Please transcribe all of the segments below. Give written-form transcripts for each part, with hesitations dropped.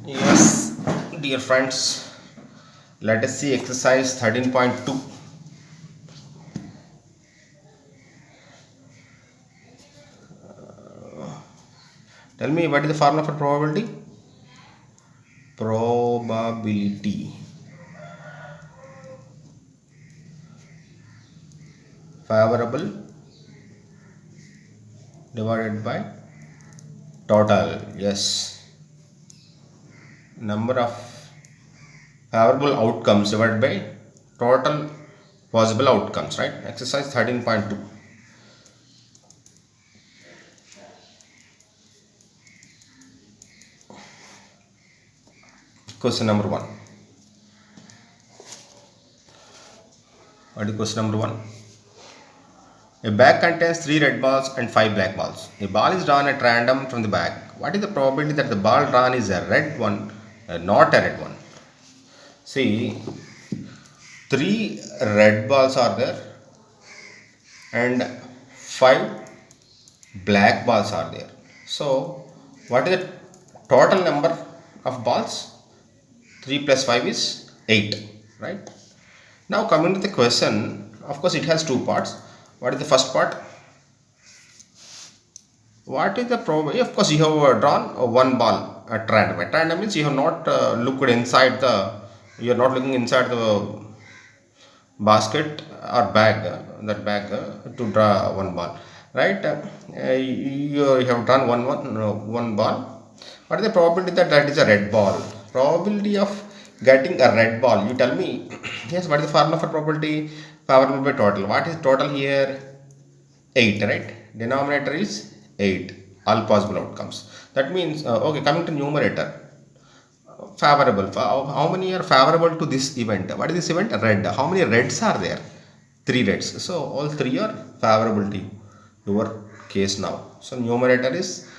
Yes, dear friends, let us see exercise 13.2. Tell me what is the formula for probability? Probability. Favorable divided by total. Yes. Number of favorable outcomes divided by total possible outcomes, right? Exercise 13.2. Question number 1. What is question number 1? A bag contains 3 red balls and 5 black balls. A ball is drawn at random from the bag. What is the probability that the ball drawn is a red one, not a red one? See, 3 red balls are there and 5 black balls are there. So, what is the total number of balls? 3 plus 5 is 8, right? Now, coming to the question, of course, it has two parts. What is the first part? What is the probability? Of course, you have drawn one ball at random. At random means you have not looked inside the, you are not looking inside the basket or bag, that bag to draw one ball, right? You have drawn one ball. What is the probability that that is a red ball? Probability of getting a red ball. You tell me. Yes, what is the formula for probability? Favorable by total. What is total here? 8, right? Denominator is 8, all possible outcomes. That means okay, coming to numerator, favorable. How many are favorable to this event? What is this event? Red. How many reds are there? 3 reds. So all 3 are favorable to your case now. So numerator is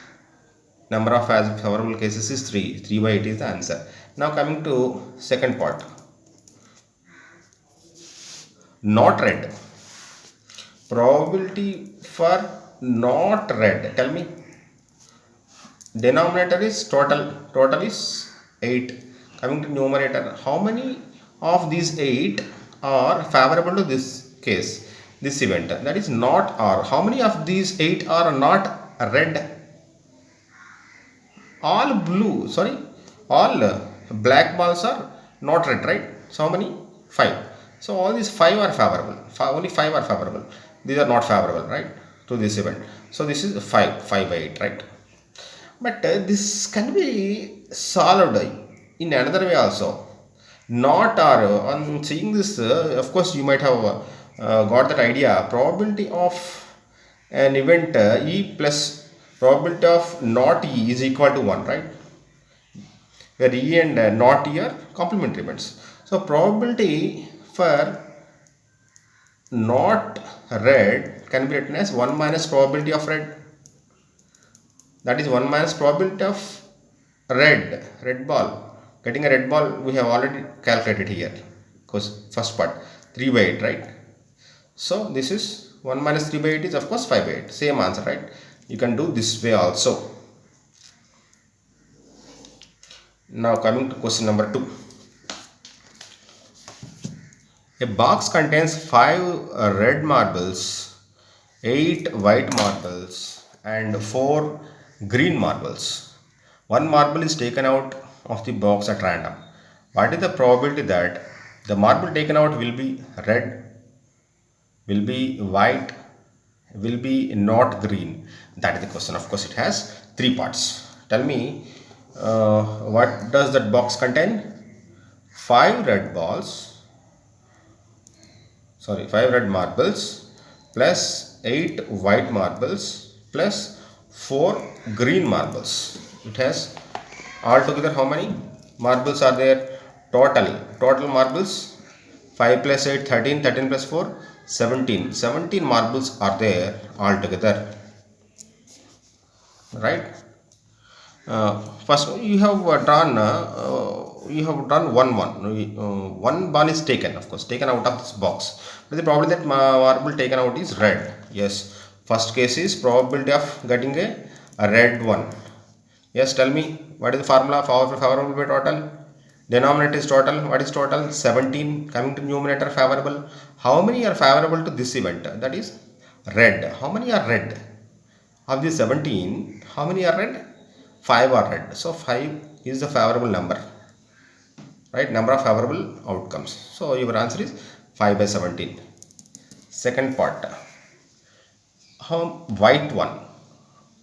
number of favorable cases is 3. 3 by 8 is the answer. Now coming to second part. Not red. Probability for not red. Tell me. Denominator is total. Total is 8. Coming to numerator, how many of these 8 are favorable to this case, this event? That is not R. How many of these 8 are not red? All blue. Sorry, all black balls are not red, right? So how many? 5. So all these 5 are favorable. Only 5 are favorable. These are not favorable, right, to this event. So this is 5 by 8, right? But this can be solved in another way also. Not or on seeing this, of course, you might have got that idea. Probability of an event E plus probability of not E is equal to 1, right? Where E and not E are complementary events. So probability for not red can be written as 1 minus probability of red. That is 1 minus probability of red ball. Getting a red ball we have already calculated here, because first part 3 by 8, right? So this is 1 minus 3 by 8 is of course 5 by 8. Same answer, right? You can do this way also. Now coming to question number 2. A box contains 5 red marbles, 8 white marbles and 4 green marbles. One marble is taken out of the box at random. What is the probability that the marble taken out will be red, will be white, will be not green? That is the question. Of course, it has 3 parts. Tell me, what does that box contain? 5 red balls, 5 red marbles plus 8 white marbles plus 4 green marbles. It has altogether how many marbles are there? Total marbles 5 plus 8 13, 13 plus 4 17. 17 marbles are there altogether, right? First you have done one ball is taken, of course, taken out of this box. But the probability that marble taken out is red. Yes, first case is probability of getting a red one. Yes, tell me, what is the formula for favorable by total? Denominator is total. What is total? 17. Coming to numerator, favorable. How many are favorable to this event? That is red. How many are red? Of the 17, how many are red? 5 are red. So 5 is the favorable number, right? Number of favorable outcomes. So your answer is 5 by 17. Second part, how white one.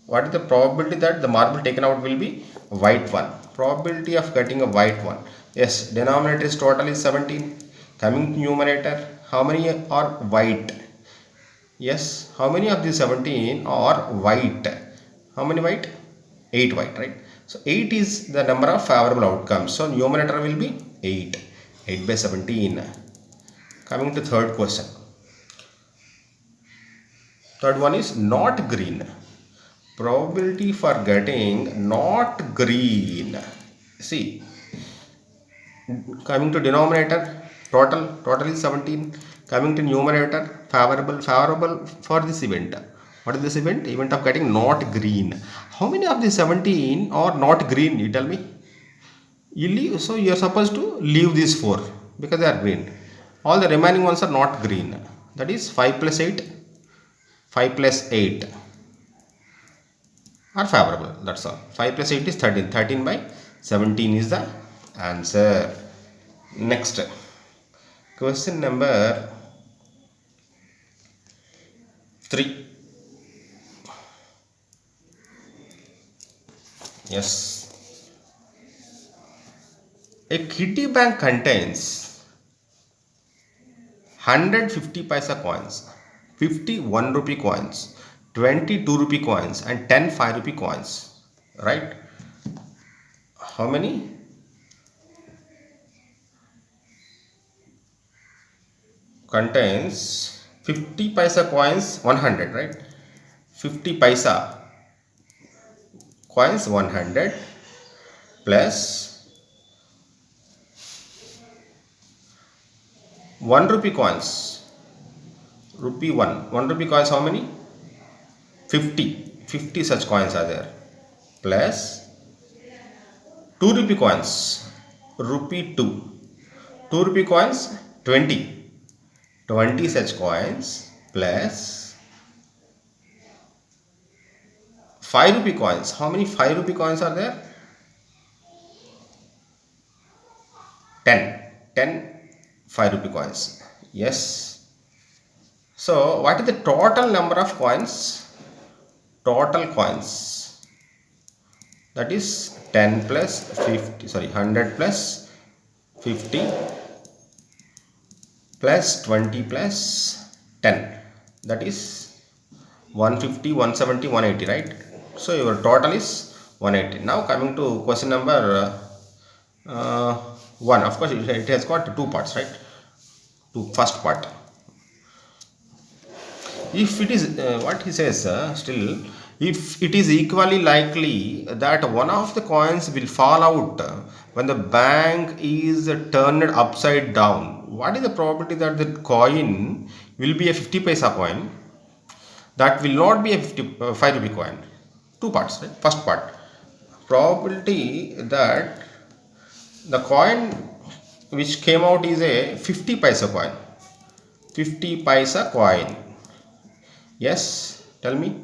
What is the probability that the marble taken out will be white one? Probability of getting a white one. Yes, denominator is total is 17. Coming to numerator, how many are white? Yes, how many of these 17 are white? How many white? 8 white, right? So 8 is the number of favorable outcomes. So numerator will be 8. 8 by 17. Coming to third question. Third one is not green. Probability for getting not green. See, coming to denominator, total is 17. Coming to numerator, favorable for this event. What is this event? Event of getting not green. How many of the 17 are not green? You tell me. You leave, so you are supposed to leave these 4 because they are green. All the remaining ones are not green. That is 5 plus 8. 5 plus 8 are favorable. That's all. 5 plus 8 is 13. 13 by 17 is the answer. Next, question number 3. Yes. A kitty bank contains 150 paisa coins, 50 1 rupee coins, 20 2 rupee coins, and 10 5 rupee coins. Right? How many? Contains 50 paisa coins 100, right? 50 paisa coins 100 plus 1 rupee coins. Rupee 1 rupee coins, how many? 50 such coins are there, plus 2 rupee coins, rupee 2 rupee coins, 20 such coins, plus 5 rupee coins. How many 5 rupee coins are there? 10 5 rupee coins. Yes. So what is the total number of coins? Total coins, that is 10 plus 50, sorry, 100 plus 50 plus 20 plus 10, that is 150, 170, 180, right? So your total is 180. Now coming to question number 1. Of course it has got 2 parts, right? First part, if it is what he says, still, if it is equally likely that one of the coins will fall out when the bank is turned upside down, what is the probability that the coin will be a 50 paisa coin, that will not be a 5 rupee coin? 2 parts, right? First part, probability that the coin which came out is a 50 paisa coin. 50 paisa coin. Yes, tell me.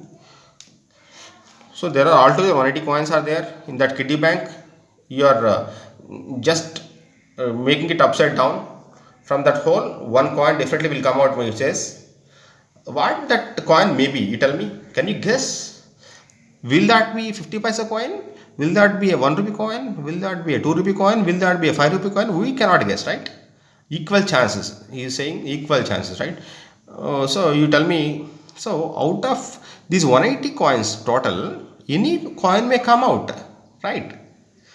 So there are altogether 180 coins are there in that kitty bank. You are just making it upside down. From that hole, one coin definitely will come out when it says. What that coin may be? You tell me. Can you guess? Will that be 50 paisa coin? Will that be a 1 rupee coin? Will that be a 2 rupee coin? Will that be a 5 rupee coin? We cannot guess, right? Equal chances. He is saying equal chances, right? So you tell me. So out of these 180 coins total, any coin may come out, right?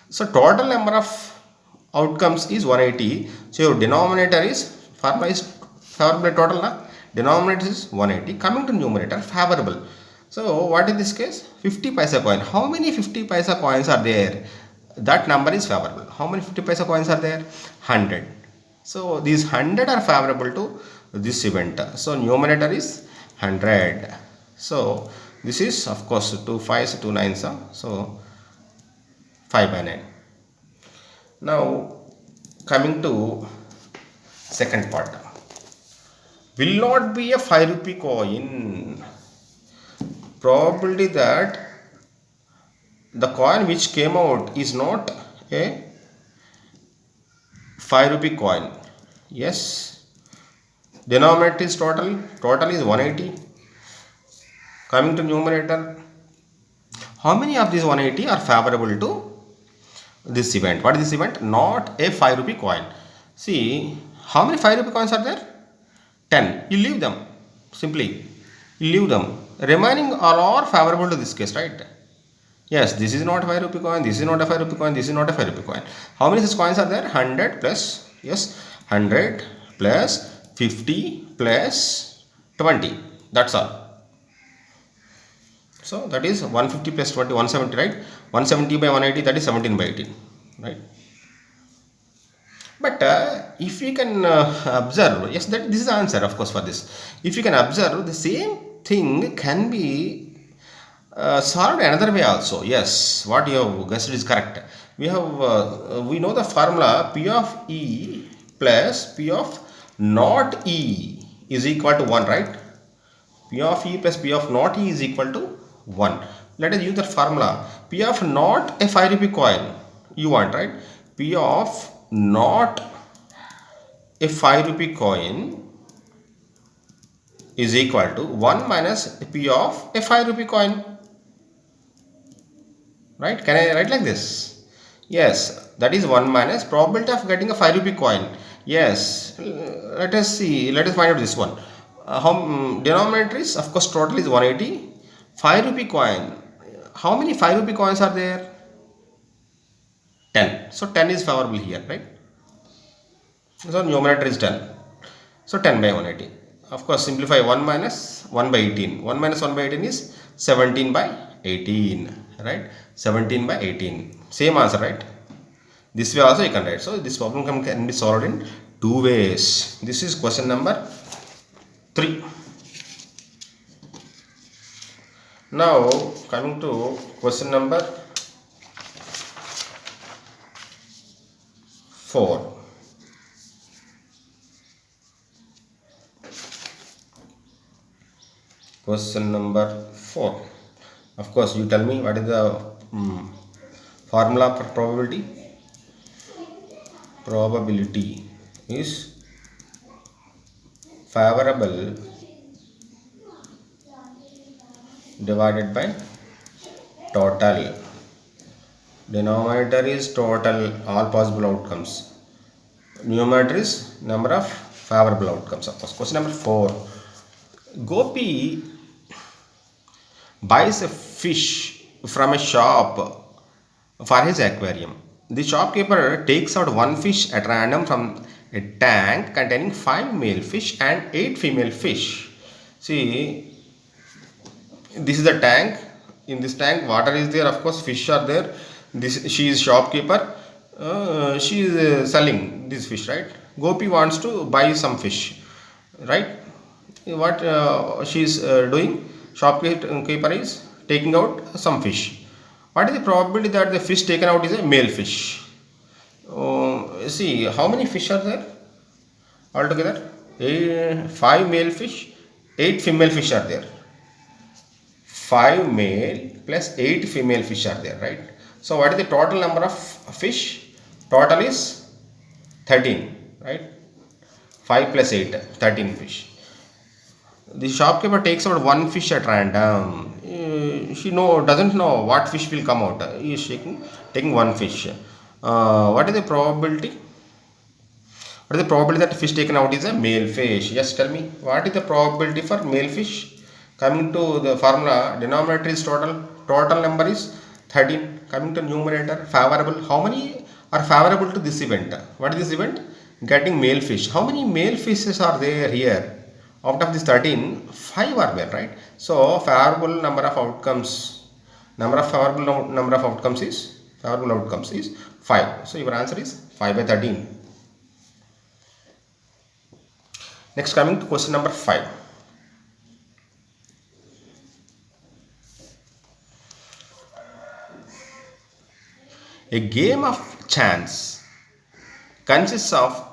So total number of outcomes is 180. So your denominator is formula is favorable total, na? Denominator is 180. Coming to numerator, favorable. So what in this case? 50 paisa coin. How many 50 paisa coins are there? That number is favorable. How many 50 paisa coins are there? 100. So these 100 are favorable to this event. So numerator is 100. So this is of course 2 5s, 2 9s. So 5 by 9. Now coming to second part, will not be a 5 rupee coin. Probability that the coin which came out is not a 5 rupee coin. Yes, denominator is total is 180. Coming to numerator, how many of these 180 are favorable to this event? What is this event? Not a 5 rupee coin. See, how many 5 rupee coins are there? 10. You leave them. Simply, you leave them. Remaining all are favorable to this case, right? Yes, this is not a 5 rupee coin, this is not a 5 rupee coin, this is not a 5 rupee coin. How many such coins are there? 100 plus, yes, 100 plus 50 plus 20. That's all. So that is 150 plus 20, 170, right? 170 by 180, that is 17 by 18, right? But if you can observe, yes, that this is the answer, of course, for this. If you can observe, the same thing can be solved another way also. Yes, what you have guessed is correct. We know the formula P of E plus P of not E is equal to 1, right? P of E plus P of not E is equal to 1. Let us use that formula. P of not a 5 rupee coin you want, right? P of not a 5 rupee coin is equal to 1 minus P of a 5 rupee coin. Right? Can I write like this? Yes, that is 1 minus probability of getting a 5 rupee coin. Yes, let us see, let us find out this one. Denominator is, of course, total is 180. 5 rupee coin. How many 5 rupee coins are there? 10. So 10 is favorable here, right? So numerator is 10. So 10 by 180. Of course, simplify 1 minus 1 by 18. 1 minus 1 by 18 is 17 by 18, right? 17 by 18. Same answer, right? This way also you can write. So this problem can be solved in two ways. This is question number 3. Now coming to question number 4. Question number 4. Of course, you tell me what is the formula for probability. Probability is favorable divided by total. Denominator is total, all possible outcomes. Numerator is number of favorable outcomes. Of course, question number 4. Gopi buys a fish from a shop for his aquarium. The shopkeeper takes out one fish at random from a tank containing 5 male fish and 8 female fish. See, this is the tank. In this tank, water is there. Of course, fish are there. She is shopkeeper. She is selling this fish, right? Gopi wants to buy some fish, right? What she is doing? Shopkeeper is taking out some fish. What is the probability that the fish taken out is a male fish? See, how many fish are there altogether? 5 male fish, 8 female fish are there. 5 male plus 8 female fish are there, right? So what is the total number of fish? Total is 13, right? 5 plus 8, 13 fish. The shopkeeper takes out one fish at random. She doesn't know what fish will come out. He is taking one fish. What is the probability? What is the probability that fish taken out is a male fish? Yes, tell me. What is the probability for male fish? Coming to the formula, denominator is total. Total number is 13. Coming to numerator, favorable. How many are favorable to this event? What is this event? Getting male fish. How many male fishes are there here? Out of this 13, 5 are there, right? So favorable number of outcomes. Favorable outcomes is 5. So your answer is 5 by 13. Next, coming to question number 5. A game of chance consists of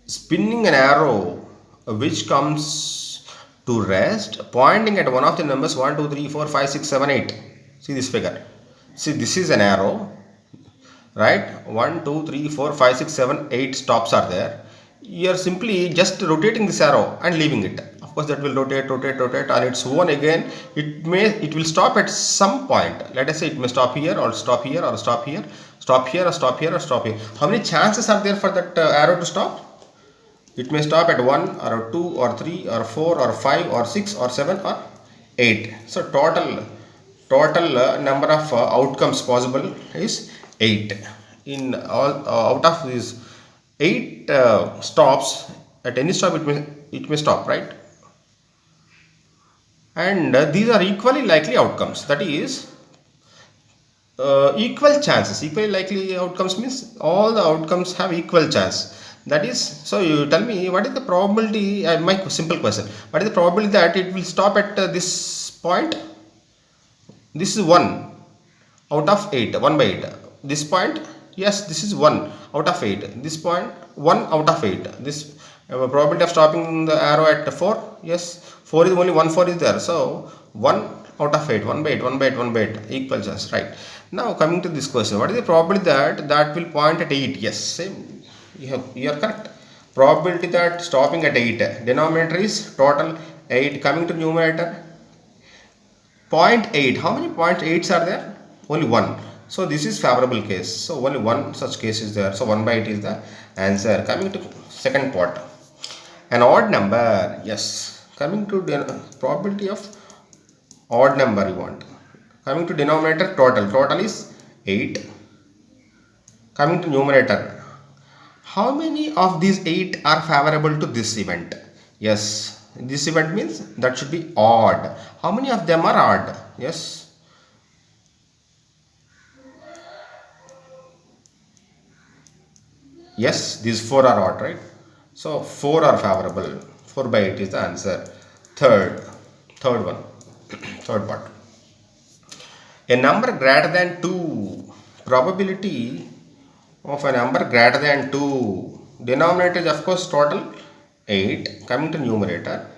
spinning an arrow which comes to rest, pointing at one of the numbers 1, 2, 3, 4, 5, 6, 7, 8. See this figure. See, this is an arrow, right? 1, 2, 3, 4, 5, 6, 7, 8 stops are there. You are simply just rotating this arrow and leaving it. Of course, that will rotate, rotate, rotate on its own again. It will stop at some point. Let us say it may stop here or stop here or stop here, stop here or stop here or stop here. How many chances are there for that arrow to stop? It may stop at 1 or 2 or 3 or 4 or 5 or 6 or 7 or 8. So total number of outcomes possible is 8. In all out of these 8 stops, at any stop it may stop, right? And these are equally likely outcomes. That is equal chances. Equally likely outcomes means all the outcomes have equal chance. That is, so you tell me what is the probability, my simple question, what is the probability that it will stop at this point? This is 1 out of 8, 1 by 8. This point, yes, this is 1 out of 8. This point, 1 out of 8. This probability of stopping the arrow at 4, yes, 4 is only 1 4 is there. So 1 out of 8, 1 by 8, 1 by 8, 1 by 8, equal chance, right? Now coming to this question, what is the probability that will point at 8? Yes, same. You are correct. Probability that stopping at 8. Denominator is total 8. Coming to numerator, 0.8. How many 0.8s are there? Only 1. So this is favorable case. So only one such case is there. So 1 by 8 is the answer. Coming to second part. An odd number. Yes. Coming to probability of odd number you want. Coming to denominator, total. Total is 8. Coming to numerator. How many of these 8 are favorable to this event? Yes, this event means that should be odd. How many of them are odd? Yes. Yes, these 4 are odd, right? So 4 are favorable. 4 by 8 is the answer. Third one, third part. A number greater than 2. Probability of a number greater than 2. Denominator is of course total 8. Coming to numerator,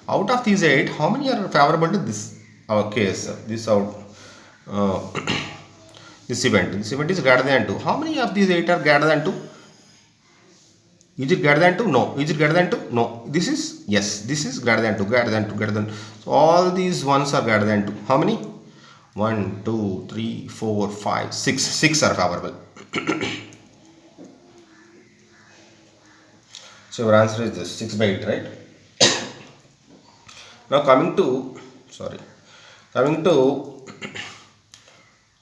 out of these 8, how many are favorable to this case? This uh, this event. This event is greater than 2. How many of these 8 are greater than 2? Is it greater than 2? No. Is it greater than 2? No. This is, yes, this is greater than 2, greater than 2, greater than 2. So all these ones are greater than 2. How many? 1, 2, 3, 4, 5, 6. 6 are favorable. So your answer is this, 6 by 8, right? Now coming to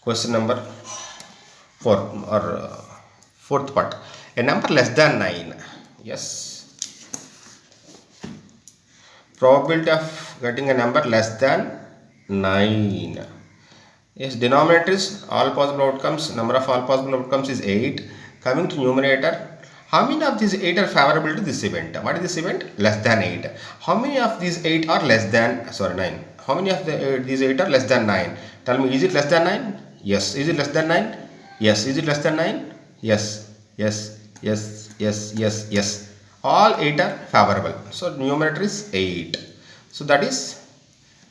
question number 4 or fourth part. A number less than 9. Yes. Probability of getting a number less than 9. Yes, denominator is all possible outcomes. Number of all possible outcomes is 8. Coming to numerator, how many of these 8 are favorable to this event? What is this event? Less than 8. How many of these 8 are less than, 9? How many of these 8 are less than 9? Tell me, is it less than 9? Yes. Is it less than 9? Yes. Is it less than 9? Yes. Yes. Yes. Yes. Yes. Yes. All 8 are favorable. So numerator is 8. So that is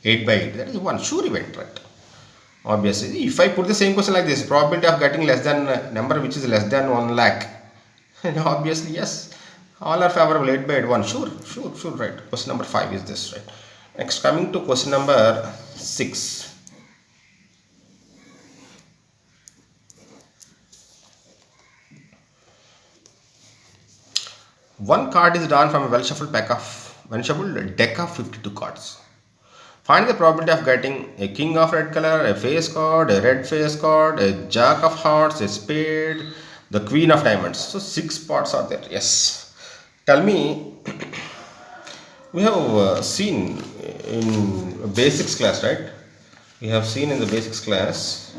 8 by 8. That is one sure event, right? Obviously, if I put the same question like this, probability of getting less than number which is less than 1 lakh, obviously yes, all are favorable. 8 by 8, 1, sure, right. Question number 5 is this, right? Next, coming to question number 6. One card is drawn from a well-shuffled deck of 52 cards. Find the probability of getting a king of red color, a face card, a red face card, a jack of hearts, a spade, the queen of diamonds. So 6 parts are there. Yes. Tell me, we have seen in basics class, right? We have seen in the basics class,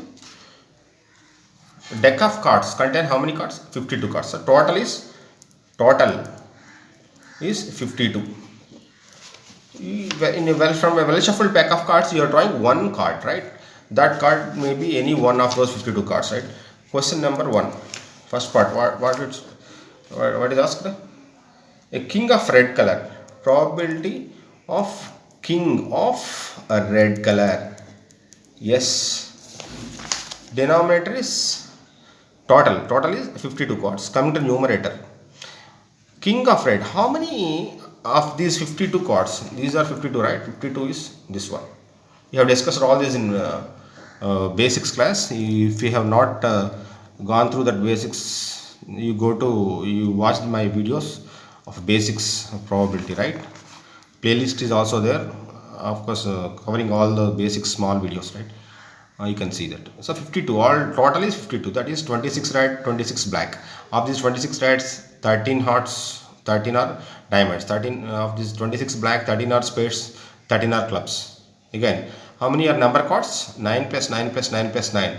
deck of cards contain how many cards? 52 cards. So total is 52. From a well shuffled pack of cards, you are drawing one card, right? That card may be any one of those 52 cards, right? Question number 1. First part, what is asked? A king of red color. Probability of king of a red color. Yes. Denominator is total. Total is 52 cards. Coming to numerator. King of red. How many of these 52 cards? These are 52, right? 52 is this one. We have discussed all this in basics class. If you have not gone through that basics, you watch my videos of basics of probability, right? Playlist is also there, of course, covering all the basic small videos, right? You can see that. So 52, all total is 52, that is 26 red, 26 black. Of these 26 reds, 13 hearts, 13 are diamonds, 13 of these 26 black, 13 are spades, 13 are clubs. Again, how many are number cards? 9 plus 9 plus 9 plus 9,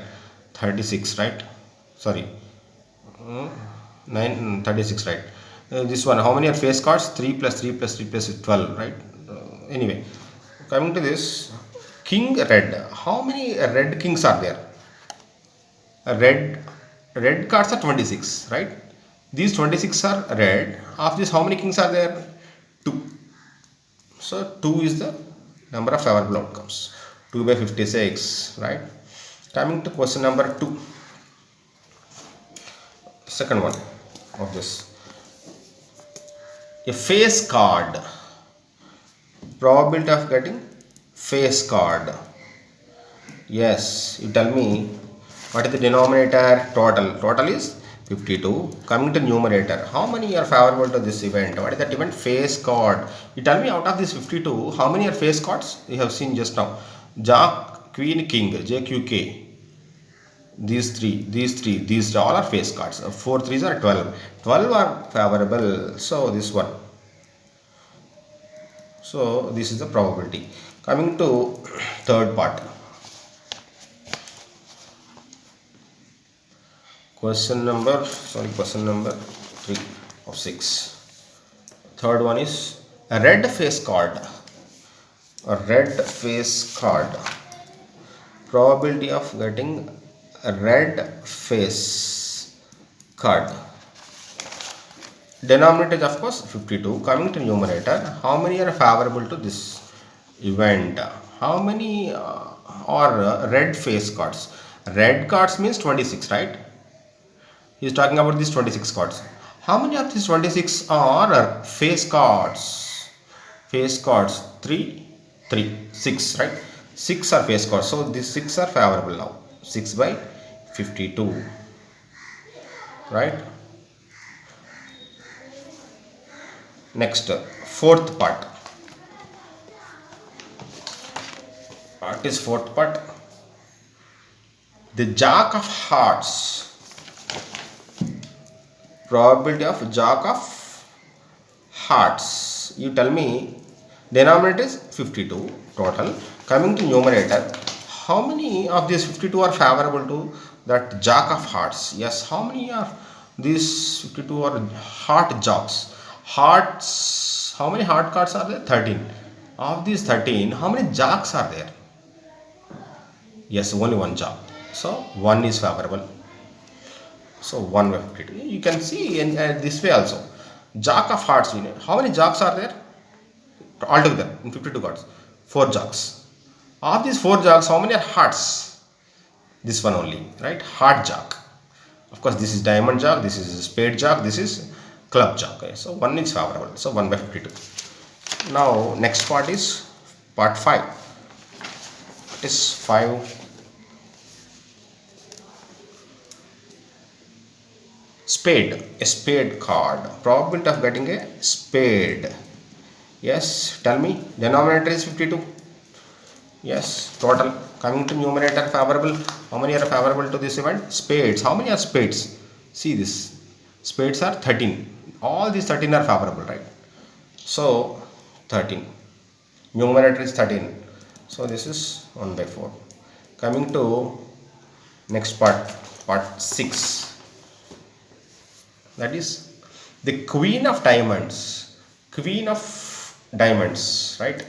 36, right? Sorry, 9, 36, right? This one, how many are face cards? 3 plus 3 plus 3 plus 12, right? Anyway, coming to this, king red. How many red kings are there? Red cards are 26, right? These 26 are red. Of this, how many kings are there? 2. So 2 is the number of favorable outcomes. 2 by 56, right? Coming to question number 2. Second one of this. A face card. Probability of getting face card. Yes, you tell me what is the denominator? Total. Total is 52. Coming to numerator, how many are favorable to this event? What is that event? Face card. You tell me out of this 52, how many are face cards? You have seen just now. Jack, Queen, King, JQK. These all are face cards. 4 threes are 12. 12 are favorable. So this one. So this is the probability. Coming to third part. Question number 3 of 6. Third one is a red face card. A red face card. Probability of getting a red face card. Denominator is of course 52. Coming to numerator, how many are favorable to this event? How many are red face cards? Red cards means 26, right? He is talking about these 26 cards. How many of these 26 are face cards? Face cards 3, 3, 6, right? 6 are face cards. So these 6 are favorable now. 6 by 52, right? Next, fourth part. What is fourth part? The Jack of Hearts. Probability of Jack of Hearts. You tell me, denominator is 52 total. Coming to numerator, how many of these 52 are favorable to that Jack of Hearts? Yes, how many are these 52 are heart jacks? Hearts, how many heart cards are there? 13. Of these 13, how many jacks are there? Yes, only one jack. So 1 is favorable. So 1 by 52. You can see in this way also. Jack of hearts, you know. How many jacks are there? Altogether in 52 cards. 4 jacks. Of these 4 jacks, how many are hearts? This one only, right? Heart jack. Of course, this is diamond jack, this is spade jack, this is club jack. Okay? So 1 is favorable. So 1 by 52. Now next part is part 5. It is 5. Spade, a spade card. Probability of getting a spade. Yes, tell me. Denominator is 52. Yes, total. Coming to numerator, favorable. How many are favorable to this event? Spades. How many are spades? See this. Spades are 13. All these 13 are favorable, right? So 13. Numerator is 13. So this is 1 by 4. Coming to next part, part 6. That is the Queen of Diamonds. Queen of Diamonds, right?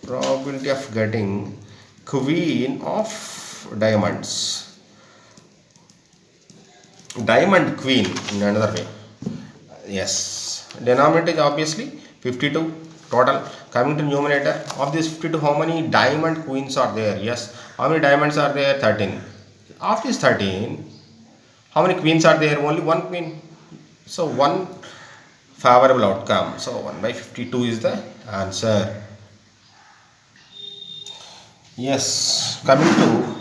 Probability of getting queen of diamonds. Diamond queen in another way. Yes. Denominator is obviously 52 total. Coming to numerator of this 52, how many diamond queens are there? Yes. How many diamonds are there? 13. Of these 13, how many queens are there? Only one queen. So one favorable outcome. So 1 by 52 is the answer. Yes. Coming to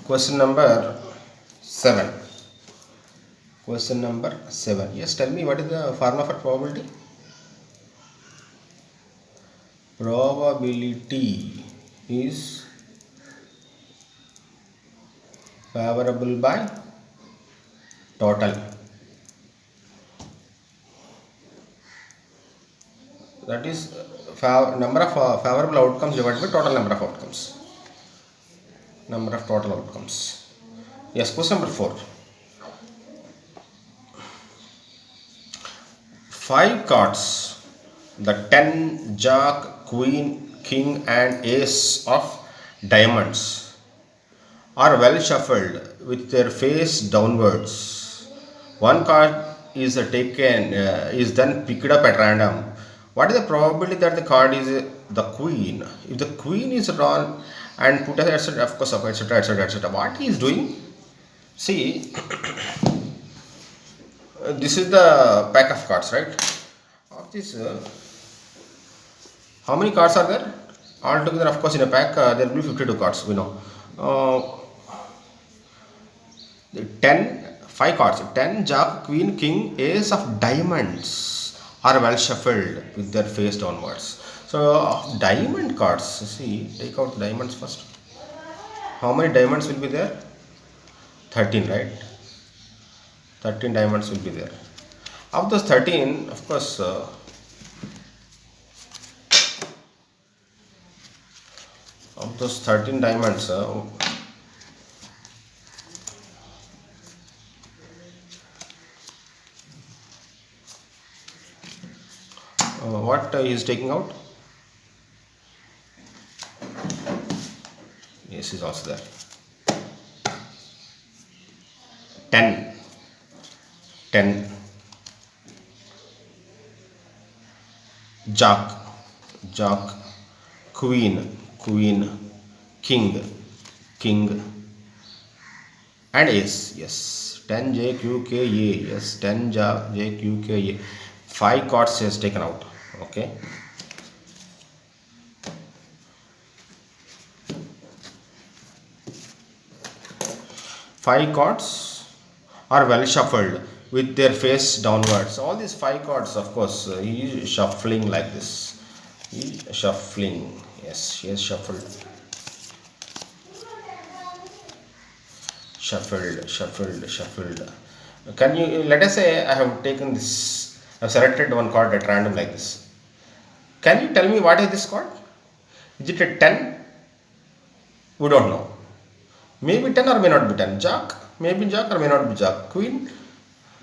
question number 7. Question number 7. Yes, tell me what is the formula for probability? Probability is favorable by total. That is number of favorable outcomes divided by total number of outcomes. Number of total outcomes. Yes, question number 4. 5 cards, the 10, jack, queen, king and ace of diamonds are well shuffled with their face downwards. One card is is then picked up at random. What is the probability that the card is the queen? If the queen is drawn and put as etc., of course, etc., etc., etc., what he is doing? See, this is the pack of cards, right? Of this, how many cards are there? Altogether, of course, in a pack, there will be 52 cards, we know. Uh, 5 cards, 10, jack, queen, king, ace of diamonds are well shuffled with their face downwards. So, diamond cards, see, take out diamonds first. How many diamonds will be there? 13, right? 13 diamonds will be there. Of those 13, of course, of those 13 diamonds, what he is taking out? Yes, is also there. 10, jack, queen, king, and ace. Yes, 10 J Q K A. Yes, 10 J Q K A. 5 cards is taken out. Okay. 5 cards are well shuffled with their face downwards. All these 5 cards, of course, he is shuffling like this. He is shuffling. Yes, she has shuffled. Shuffled. Can you let us say I have taken this, I have selected one card at random like this. Can you tell me what is this card? Is it a 10? We don't know. Maybe 10 or may not be 10. Jack, maybe jack or may not be jack. Queen,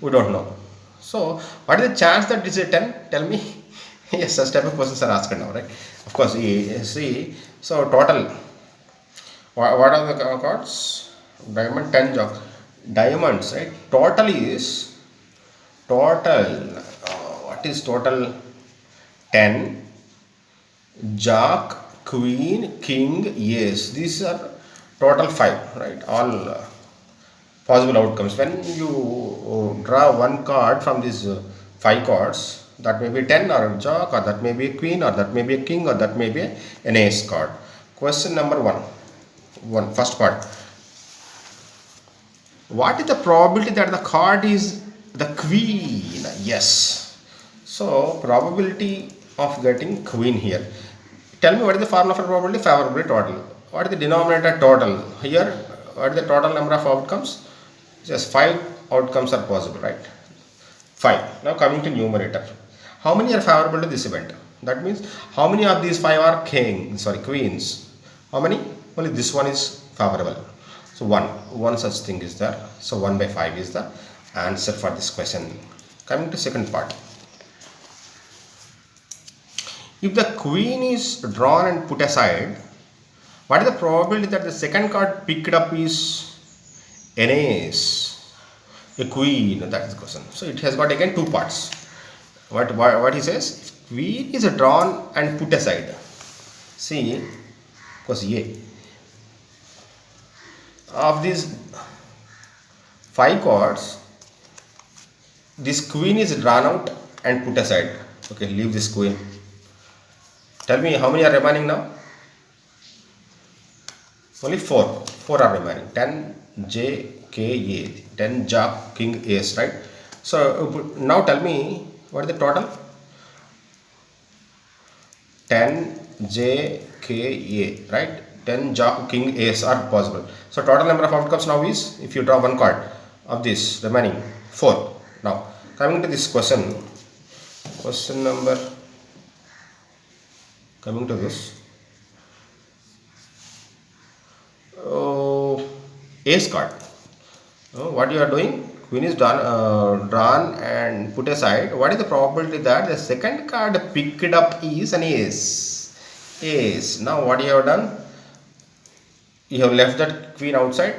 we don't know. So, what is the chance that this is a 10? Tell me. Yes, such type of questions are asked now, right? Of course, see. So, total. What are the cards? Diamond, 10, jack. Diamonds, right? Total is, what is total? 10, jack, queen, king, ace. These are total 5, right? All possible outcomes. When you draw one card from these 5 cards, that may be 10 or a jack, or that may be a queen, or that may be a king, or that may be an ace card. Question number 1. First part. What is the probability that the card is the queen? Yes. So, probability of getting queen here. Tell me what is the formula for probability? Favorable total. What is the denominator? Total. Here, what is the total number of outcomes? Just 5 outcomes are possible, right? 5. Now coming to numerator. How many are favorable to this event? That means how many of these 5 are queens? How many? Only this one is favorable. So 1. One such thing is there. So 1 by 5 is the answer for this question. Coming to second part. If the queen is drawn and put aside, What is the probability that the second card picked up is an ace, a queen? That is the question. So it has got again two parts. What he says? Queen is drawn and put aside. See, because A of these five cards, this queen is drawn out and put aside. Okay, leave this queen. Tell me how many are remaining now? Only four. Four are remaining. 10 J K A. 10 Jack King Ace, right? So now tell me what is the total? 10 J K A, right? 10 Jack King Ace are possible. So total number of outcomes now is, if you draw one card of this remaining, 4. Now coming to this question number, coming to this ace card. What you are doing? Queen is drawn and put aside. What is the probability that the second card picked up is an ace? Ace. Now what you have done? You have left that queen outside.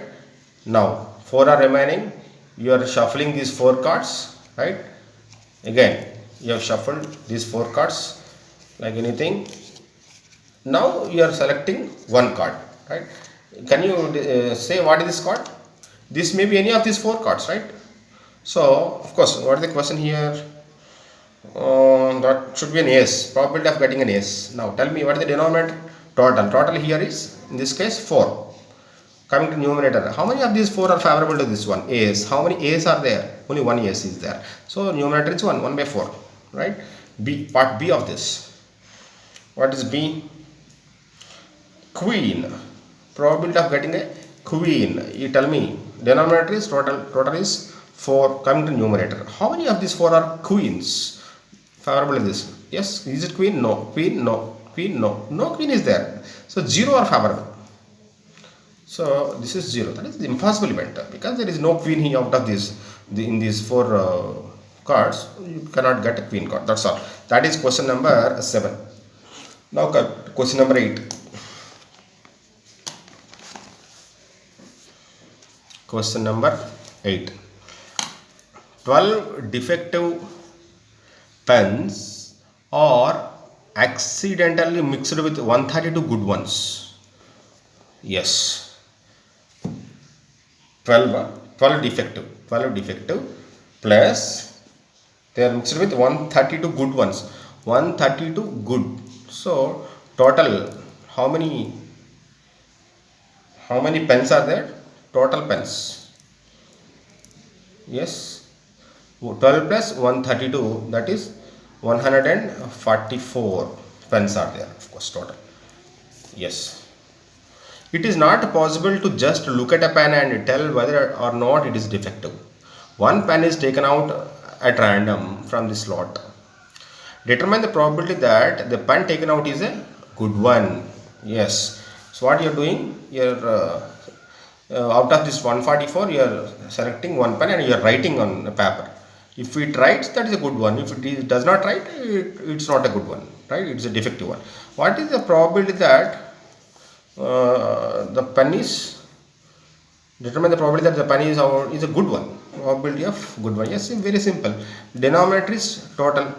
Now 4 are remaining. You are shuffling these 4 cards, right? Again, you have shuffled these 4 cards like anything. Now you are selecting one card, right? Can you say what is this card? This may be any of these 4 cards, right? So of course, what is the question here? That should be an ace. Probability of getting an ace. Now tell me what is the denominator? Total. Total here is, in this case, 4. Coming to numerator, how many of these 4 are favorable to this one? Ace. How many ace are there? Only one ace is there. So numerator is 1 by 4, right? B, part B of this. What is B? Queen. Probability of getting a queen. You tell me. Denominator is total is 4. Coming to numerator, how many of these 4 are queens? Favorable in this. Yes. Is it queen? No. Queen? No. Queen? No. No queen is there. So 0 are favorable. So this is 0. That is the impossible event, because there is no queen here out of this. In these 4 cards, you cannot get a queen card. That's all. That is question number 7. Now question number 8. Question number 8. 12 defective pens are accidentally mixed with 132 good ones. Yes. 12 defective plus they are mixed with 132 good ones. 132 good. So total how many pens are there? Total pens. Yes. 12 plus 132, that is 144 pens are there, of course, total. Yes. It is not possible to just look at a pen and tell whether or not it is defective. One pen is taken out at random from the slot. Determine the probability that the pen taken out is a good one. Yes. So what you are doing? You are out of this 144, you are selecting one pen and you are writing on a paper. If it writes, that is a good one. If it does not write, it's not a good one, right? It's a defective one. What is the probability that the pen is, determine the probability that the pen is a good one? Probability of good one. Yes, very simple. Denominator is total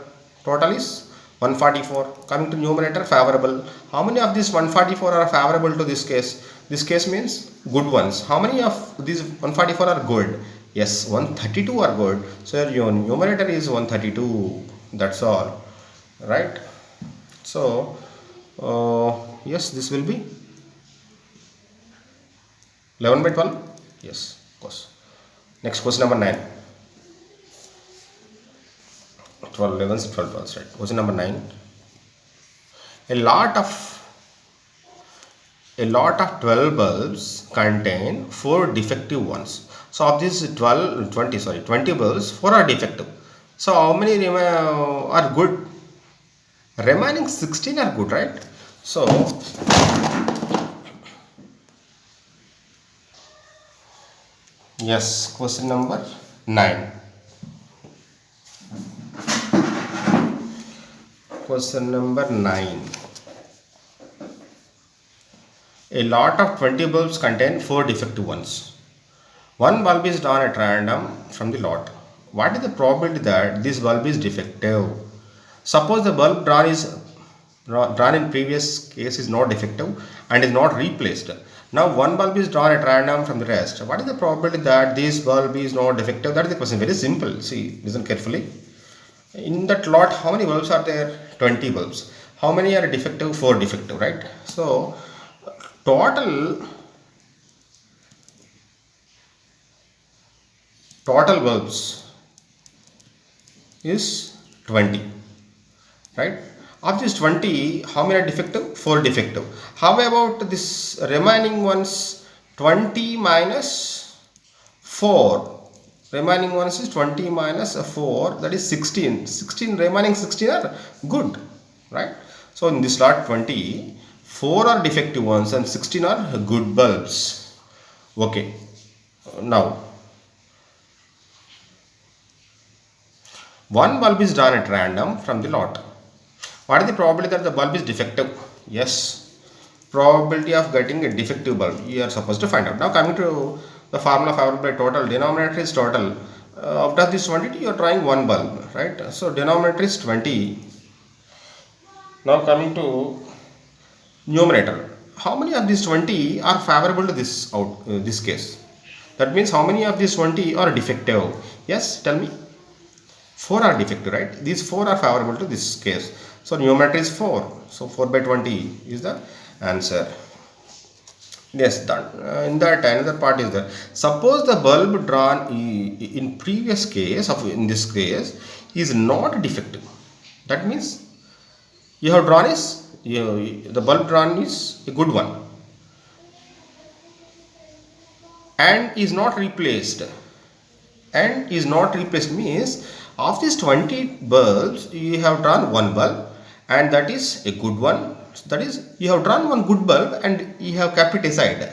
is 144. Coming to numerator, favorable. How many of these 144 are favorable to this case? This case means good ones. How many of these 144 are good? Yes, 132 are good. So your numerator is 132. That's all, right? So yes, this will be 11 by 12. Yes, of course. Next question number 9. 12, 11, 12, 12, right? Question number 9. A lot of 12 bulbs contain 4 defective ones. So of these 20 bulbs, 4 are defective. So how many are good? Remaining 16 are good, right? So yes, question number 9. Question number 9. a lot of 20 bulbs contain 4 defective ones. One bulb is drawn at random from the lot. What is the probability that this bulb is defective? Suppose the bulb drawn in previous case is not defective and is not replaced. Now one bulb is drawn at random from the rest. What is the probability that this bulb is not defective? That is the question. Very simple. See, listen carefully. In that lot, how many bulbs are there? 20 bulbs. How many are defective? 4 defective, right? So total bulbs is 20, right? Of this 20, how many are defective? 4 defective. How about this remaining ones? 20 minus 4. Remaining ones is 20 minus 4, that is 16. 16 remaining 16 are good, right? So in this lot 20, 4 are defective ones and 16 are good bulbs. Okay. Now one bulb is drawn at random from the lot. What is the probability that the bulb is defective? Yes, probability of getting a defective bulb you are supposed to find out. Now coming to the formula followed by total, denominator is total. After this 20 you are trying one bulb, right? So denominator is 20. Now coming to numerator, how many of these 20 are favorable to this case? That means how many of these 20 are defective? Yes, tell me. 4 are defective, right? These 4 are favorable to this case. So numerator is 4. So 4 by 20 is the answer. Yes, done. In that another part is there. Suppose the bulb drawn in previous case, in this case, is not defective. That means you have drawn the bulb drawn is a good one and is not replaced. And is not replaced means of these 20 bulbs you have drawn one bulb and that is a good one. That is, you have drawn one good bulb and you have kept it aside.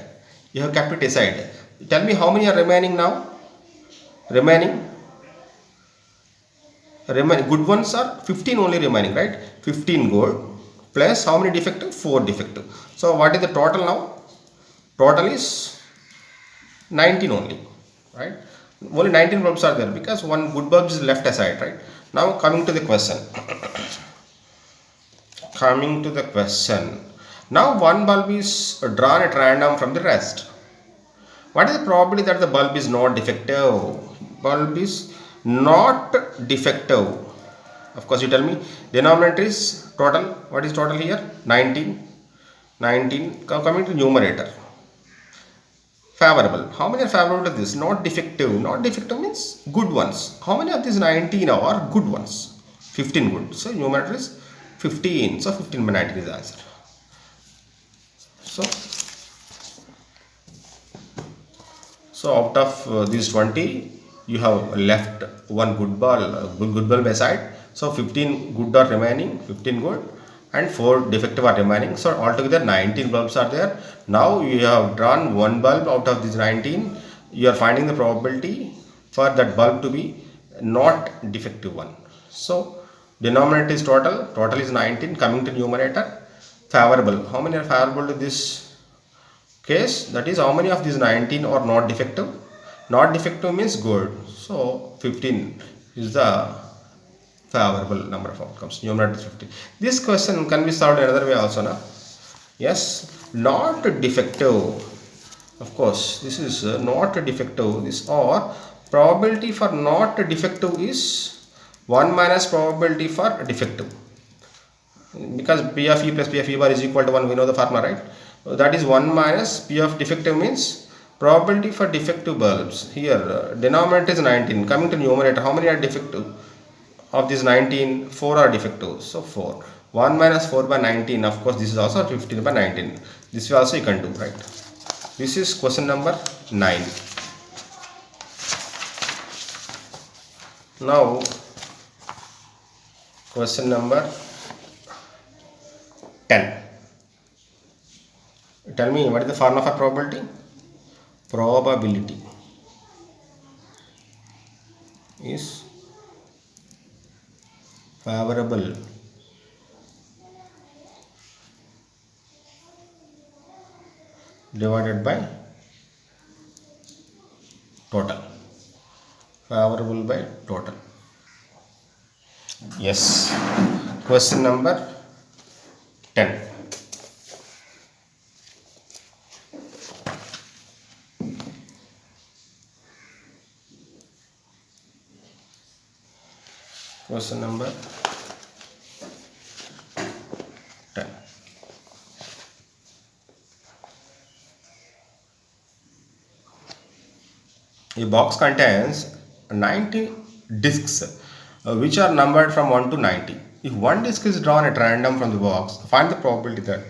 Tell me how many are remaining now? Remaining good ones are 15 only remaining, right? 15 gold plus how many defective? 4 defective. So what is the total now? Total is 19 only, right? Only 19 bulbs are there because one good bulb is left aside, right? Now coming to the question. Now one bulb is drawn at random from the rest. What is the probability that the bulb is not defective? Bulb is not defective. Of course, you tell me. Denominator is total. What is total here? 19. 19. Coming to numerator. Favorable. How many are favorable to this? Not defective. Not defective means good ones. How many of these 19 are good ones? 15 good. So numerator is 15. So 15 by 19 is the answer. So out of these 20, you have left one good bulb aside. So 15 good are remaining, 15 good, and 4 defective are remaining. So altogether 19 bulbs are there. Now you have drawn one bulb out of these 19. You are finding the probability for that bulb to be not defective one. So denominator is total. Total is 19. Coming to numerator, favorable. How many are favorable to this case? That is, how many of these 19 are not defective? Not defective means good. So 15 is the favorable number of outcomes. Numerator is 15. This question can be solved another way also, na? Yes, not defective. Of course, this is not defective. This or probability for not defective is 1 minus probability for defective. Because P of E plus P of E bar is equal to 1, we know the formula, right? That is 1 minus P of defective means probability for defective bulbs. Here, denominator is 19. Coming to numerator, how many are defective? Of these 19, 4 are defective. So 4. 1 minus 4 by 19. Of course, this is also 15 by 19. This way also you can do, right? This is question number 9. Now, question number 10. Tell me, what is the formula for probability? Probability is favorable divided by total. Favorable by total. Yes. Question number 10. Question number 10. A box contains 90 discs which are numbered from 1 to 90. If one disc is drawn at random from the box, find the probability that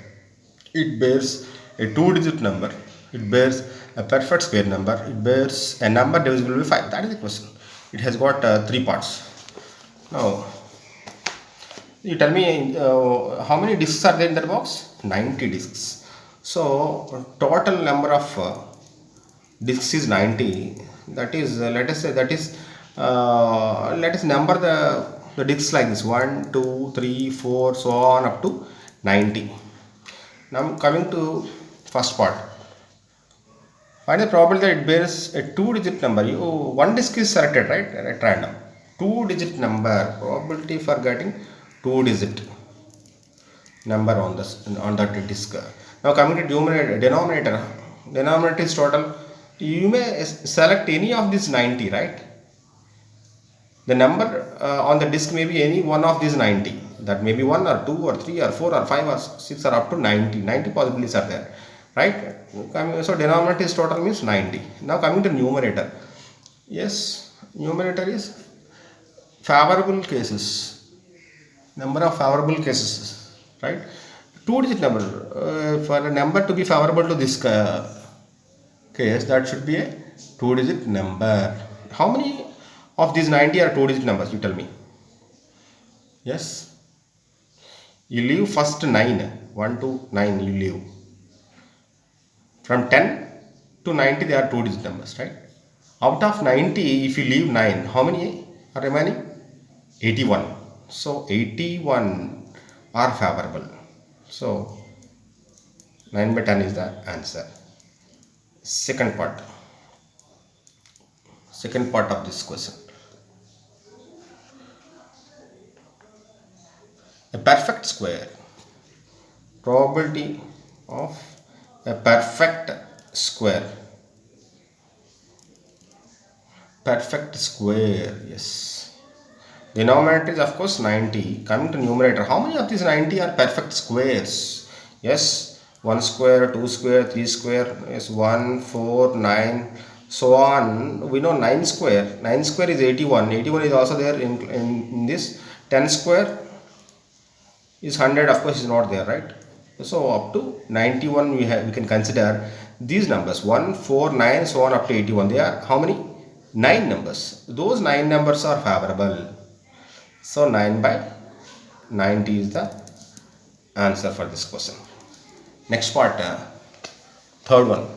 it bears a two-digit number, it bears a perfect square number, it bears a number divisible by 5. That is the question. It has got three parts. Now, you tell me how many discs are there in that box? 90 discs. So, total number of discs is 90. That is, let us say, let us number the discs like this 1, 2, 3, 4, so on up to 90. Now, coming to first part. Find the probability that it bears a two-digit number. One disk is selected, right, at random. Two-digit number, probability for getting two-digit number on that disk. Now coming to denominator. Denominator is total. You may select any of these 90, right? The number on the disk may be any one of these 90. That may be 1 or 2 or 3 or 4 or 5 or 6 or up to 90. 90 possibilities are there, right? So denominator is total means 90. Now coming to numerator. Yes, numerator is favorable cases. Number of favorable cases, right? Two-digit number. For a number to be favorable to this case, that should be a two-digit number. How many of these 90 are two-digit numbers? You tell me. Yes. You leave first 9. 1 to 9 you leave. From 10 to 90 they are two-digit numbers, right? Out of 90, if you leave 9, how many are remaining? 81. So 81 are favorable. So 9 by 10 is the answer. Second part of this question. A perfect square. Probability of a perfect square. Perfect square, yes. Denominator is of course 90. Coming to numerator, how many of these 90 are perfect squares? Yes, 1 square, 2 square, 3 square, yes, 1, 4, 9, so on. We know 9 square. 9 square is 81. 81 is also there in this. 10 square is 100, of course is not there, right? So up to 91 we can consider these numbers 1, 4, 9, so on up to 81. They are how many? 9 numbers. Those 9 numbers are favorable. So 9 by 90 is the answer for this question. Next part, third one.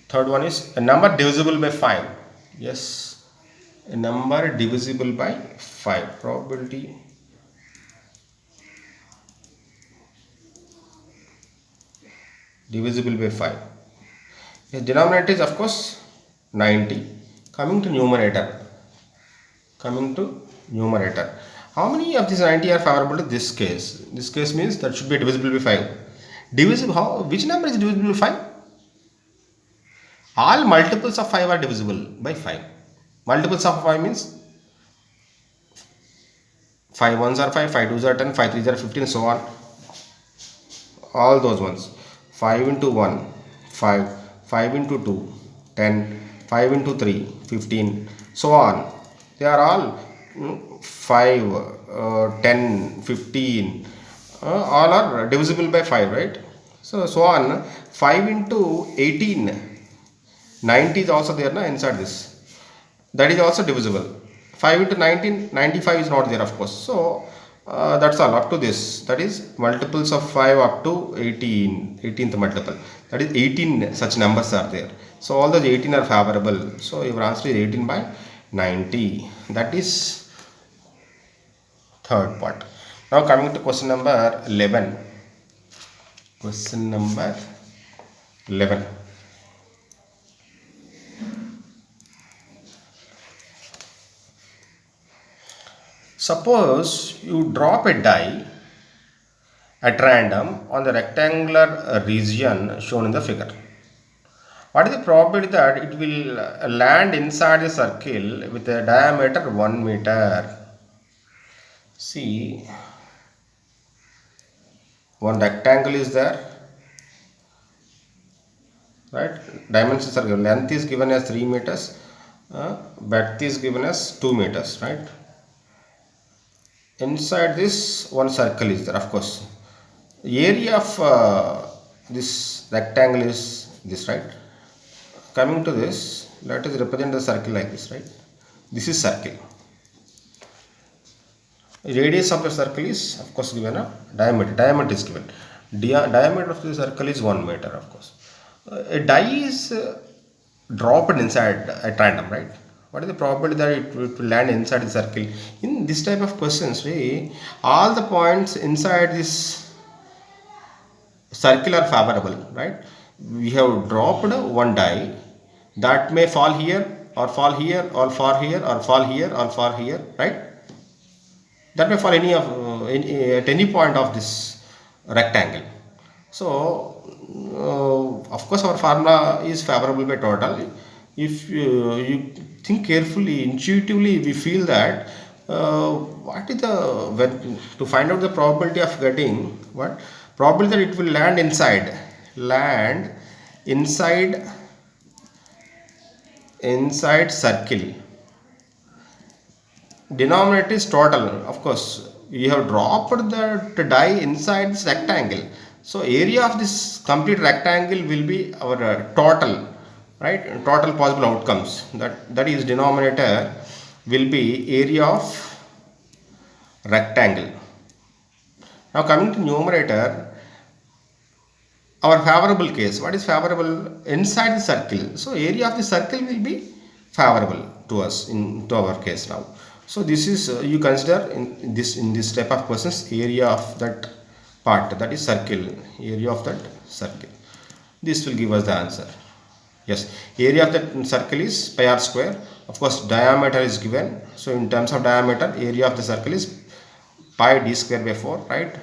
Third one is a number divisible by 5. Yes, a number divisible by 5. Probability divisible by 5. The denominator is of course 90. Coming to numerator. How many of these 90 are favorable to this case? This case means that should be divisible by 5. Divisible, which number is divisible by 5? All multiples of 5 are divisible by 5. Multiples of 5 means 5 ones are 5, 5 twos are 10, 5 threes are 15, so on. All those ones. 5 into 1, 5, 5 into 2, 10, 5 into 3, 15, so on. They are all 5, 10, 15, all are divisible by 5, right? So on. 5 into 18, 90 is also there inside this. That is also divisible. 5 into 19, 95 is not there, of course. So that's all up to this. That is multiples of 5 up to 18, 18th multiple. That is 18 such numbers are there. So all those 18 are favorable. So your answer is 18 by 90. That is third part. Now coming to question number 11. Question number 11. Suppose you drop a die at random on the rectangular region shown in the figure. What is the probability that it will land inside the circle with a diameter 1 meter? See, one rectangle is there, right? Dimension circle, length is given as 3 meters, breadth is given as 2 meters, right? Inside this one circle is there, of course. Area of this rectangle is this, right? Coming to this, let us represent the circle like this, right? This is circle. Radius of the circle is of course given a diameter is given. Diameter of the circle is 1 meter, of course. A die is dropped inside at random, right? What is the probability that it will land inside the circle? In this type of questions, all the points inside this circle are favorable, right? We have dropped one die that may fall here or fall here or fall here or fall here or fall here, right? That may fall at any point of this rectangle. So of course our formula is favorable by total. If you think carefully, intuitively we feel that what is to find out the probability of getting what probability that it will land inside circle. Denominator is total, of course. We have dropped the die inside this rectangle, so area of this complete rectangle will be our total, right? Total possible outcomes, that is denominator will be area of rectangle. Now coming to numerator, our favorable case, what is favorable? Inside the circle, so area of the circle will be favorable to us to our case now. So this is you consider in this type of questions area of that part, that is circle, area of that circle. This will give us the answer. Yes, area of that circle is pi r square. Of course diameter is given, so in terms of diameter area of the circle is pi d square by 4, right,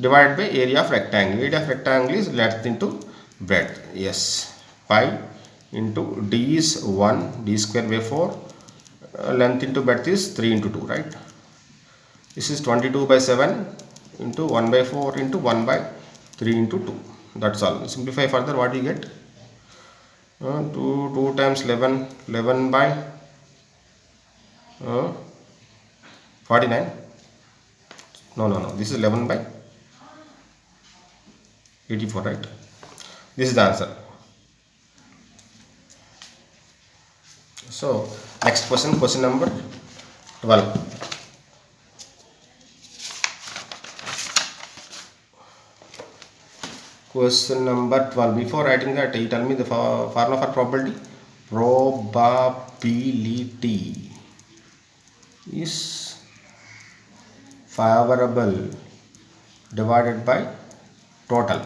divided by area of rectangle. Area of rectangle is length into breadth. Yes, pi into d is 1, d square by 4, length into breadth is 3 into 2, right? This is 22 by 7 into 1 by 4 into 1 by 3 into 2. That's all. Simplify further, what you get? 2 times 11 by 49. No, this is 11 by 84, right? This is the answer. So next question, question number 12. Question number 12. Before writing that, you tell me the formula for probability. Probability is favorable divided by total,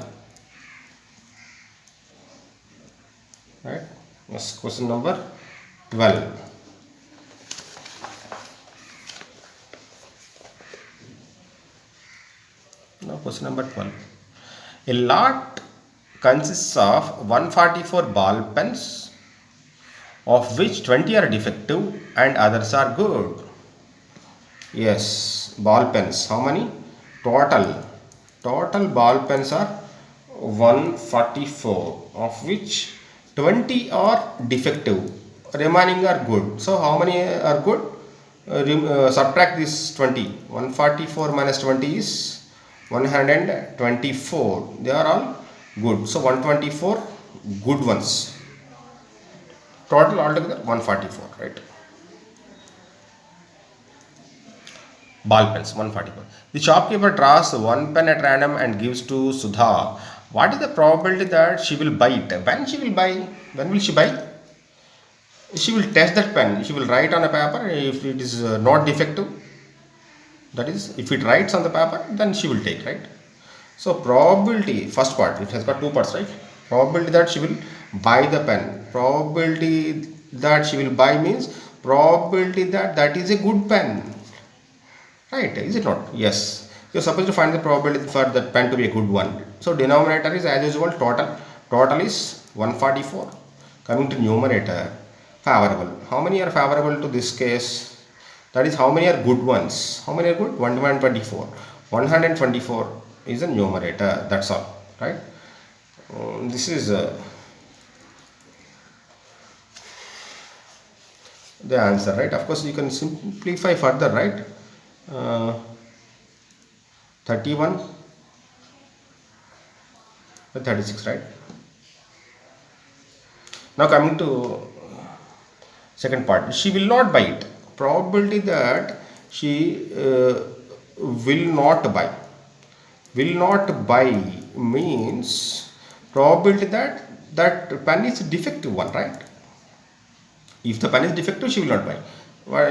right? Yes, question number 12. Now question number 12. A lot consists of 144 ball pens, of which 20 are defective and others are good. Yes, ball pens. How many? Total ball pens are 144, of which 20 are defective, remaining are good. So how many are good? Subtract this 20. 144 minus 20 is 124. They are all good. So 124 good ones. Total altogether 144, right? Ball pens 144. The shopkeeper draws one pen at random and gives to Sudha. What is the probability that she will buy it? When she will buy? When will she buy? She will test that pen. She will write on a paper if it is not defective. That is, if it writes on the paper, then she will take, right? So probability, first part, it has got two parts, right? Probability that she will buy the pen. Probability that she will buy means probability that that is a good pen, right? Is it not? Yes. You're supposed to find the probability for that pen to be a good one. So denominator is as usual total. Total is 144. Coming to numerator, favorable. How many are favorable to this case? That is, how many are good ones? How many are good? 124. 124 is a numerator. That's all, right? This is the answer, right? Of course, you can simplify further, right? Uh, 31 by 36, right? Now coming to second part, she will not buy it. Probability that she will not buy. Will not buy means probability that that pen is defective one, right? If the pen is defective, she will not buy.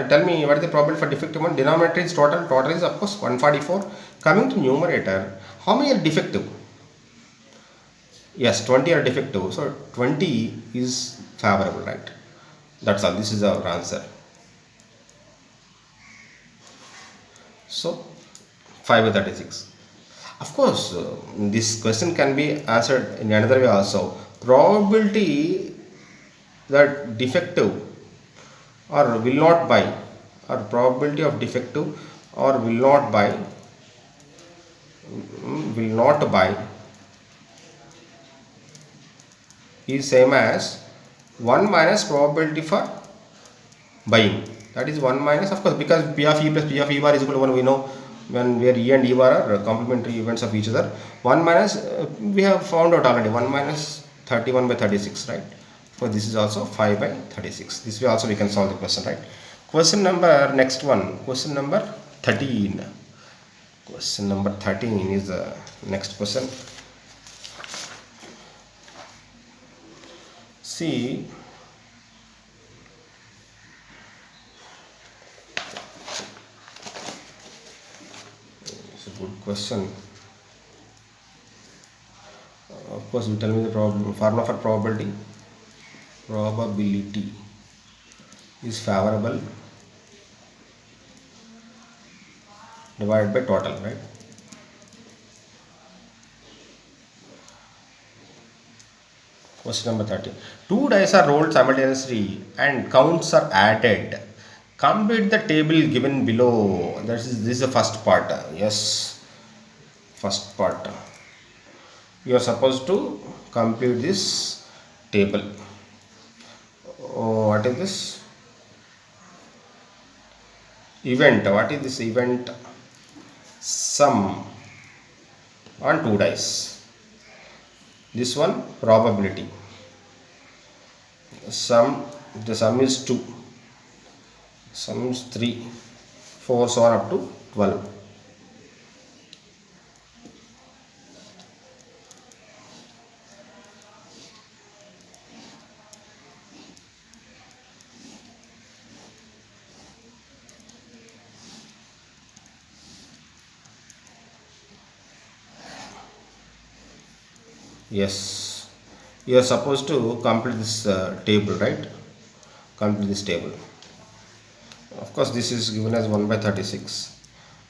Tell me what is the probability for defective one? Denominator is total. Total is of course 144. Coming to numerator, how many are defective? Yes, 20 are defective. So 20 is favorable, right? That's all. This is our answer. So 5 by 36. Of course, this question can be answered in another way also. Probability that defective or will not buy, or probability of defective or will not buy is same as 1 minus probability for buying. That is 1 minus, of course, because P of E plus P of E bar is equal to 1, we know, when where E and E bar are complementary events of each other. 1 minus, we have found out already, 1 minus 31 by 36, right? So this is also 5 by 36. This way also we can solve the question, right? Question number, next one, question number 13. Question number 13 is the next question. See, it's a good question. Of course, you tell me the formula for probability. Probability is favorable divided by total, right? Question number 30. Two dice are rolled simultaneously and counts are added. Complete the table given below. This is the first part. Yes, first part. You are supposed to complete this table. Oh, what is this? Event. What is this event? Sum on two dice. This one probability. Sum, the sum is 2. Sum is 3, 4, so on up to 12. Yes, you are supposed to complete this table, right? Complete this table. Of course, this is given as 1 by 36.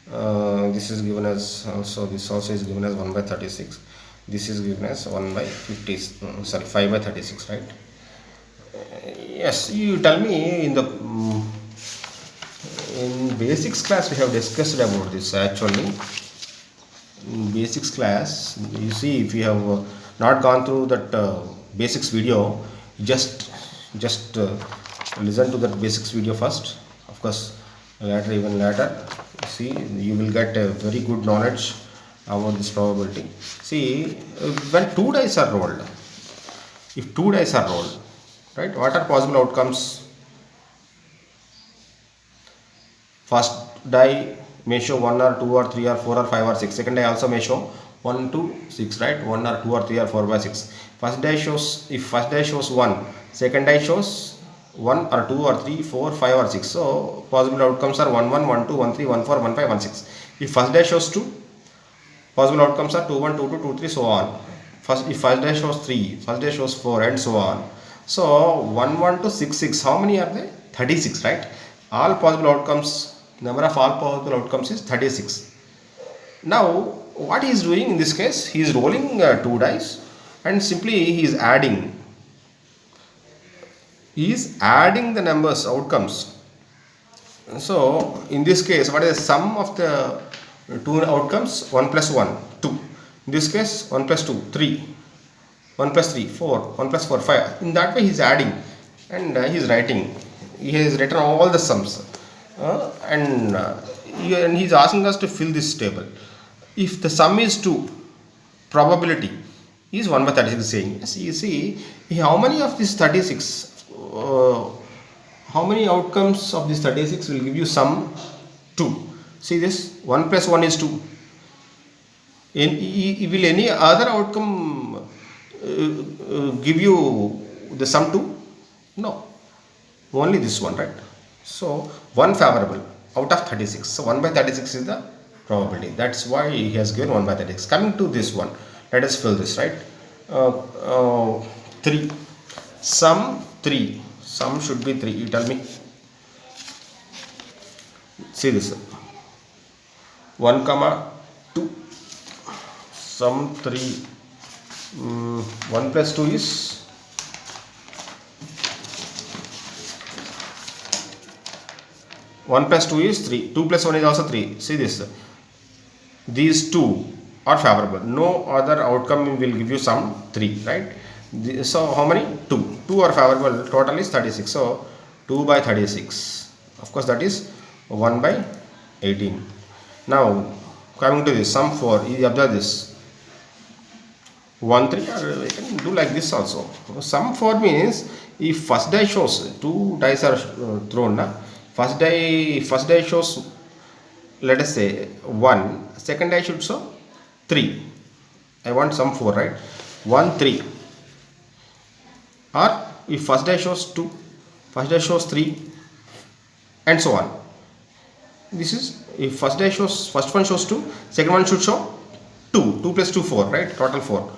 This is given as also, this also is given as 1 by 36. This is given as 1 by 50, sorry, 5 by 36, right? Yes, you tell me in the in basics class we have discussed about this actually. In basics class, you see, if you have not gone through that basics video, just listen to that basics video first. Of course, later, even later, see, you will get a very good knowledge about this probability. See, when two dice are rolled, if two dice are rolled, right, what are possible outcomes? First die may show 1 or 2 or 3 or 4 or 5 or 6. Second die also may show 1 to 6, right? 1 or 2 or 3 or 4 by 6. First die shows, if first die shows 1, second die shows 1 or 2 or 3, 4, 5 or 6. So possible outcomes are 1, 1, 1, 2, 1, 3, 1, 4, 1, 5, 1, 6. If first dash shows 2, possible outcomes are 2, 1, 2, 2, 2, 3, so on. If first dash shows 3, first dash shows 4, and so on. So 1, 1 to 6, 6. How many are they? 36, right? All possible outcomes, number of all possible outcomes is 36. Now, what he is doing in this case, he is rolling 2 dice and simply he is adding the numbers outcomes. So in this case, what is the sum of the two outcomes? 1 plus 1, 2. In this case, 1 plus 2, 3. 1 plus 3, 4. 1 plus 4, 5. In that way, he is adding and he is writing. He has written all the sums. And he is asking us to fill this table. If the sum is 2, probability is 1 by 36 saying. Yes, you see, how many of these 36, how many outcomes of this 36 will give you sum 2? See this, 1 plus 1 is 2. Will any other outcome give you the sum 2? No, only this one, right? So 1 favorable out of 36. So 1 by 36 is the probability. That's why he has given 1 by 36. Coming to this one, let us fill this, right? 3. Sum 3. Sum should be 3. You tell me. See this. 1 comma 2. Sum 3. 1 plus 2 is 1 plus 2 is 3. 2 plus 1 is also 3. See this. These two are favorable. No other outcome will give you sum 3, right? So how many? 2. 2 are favorable. Total is 36. So 2 by 36. Of course, that is 1 by 18. Now coming to this sum 4. You observe this. 1, 3, or we can do like this also. Sum 4 means if first die shows, 2 dice are thrown. First die shows, let us say 1, second die should show 3. I want sum 4, right? 1, 3. Or if first die shows 2, first die shows 3, and so on. This is if first one shows 2, second one should show 2. 2 plus 2, 4, right? Total 4.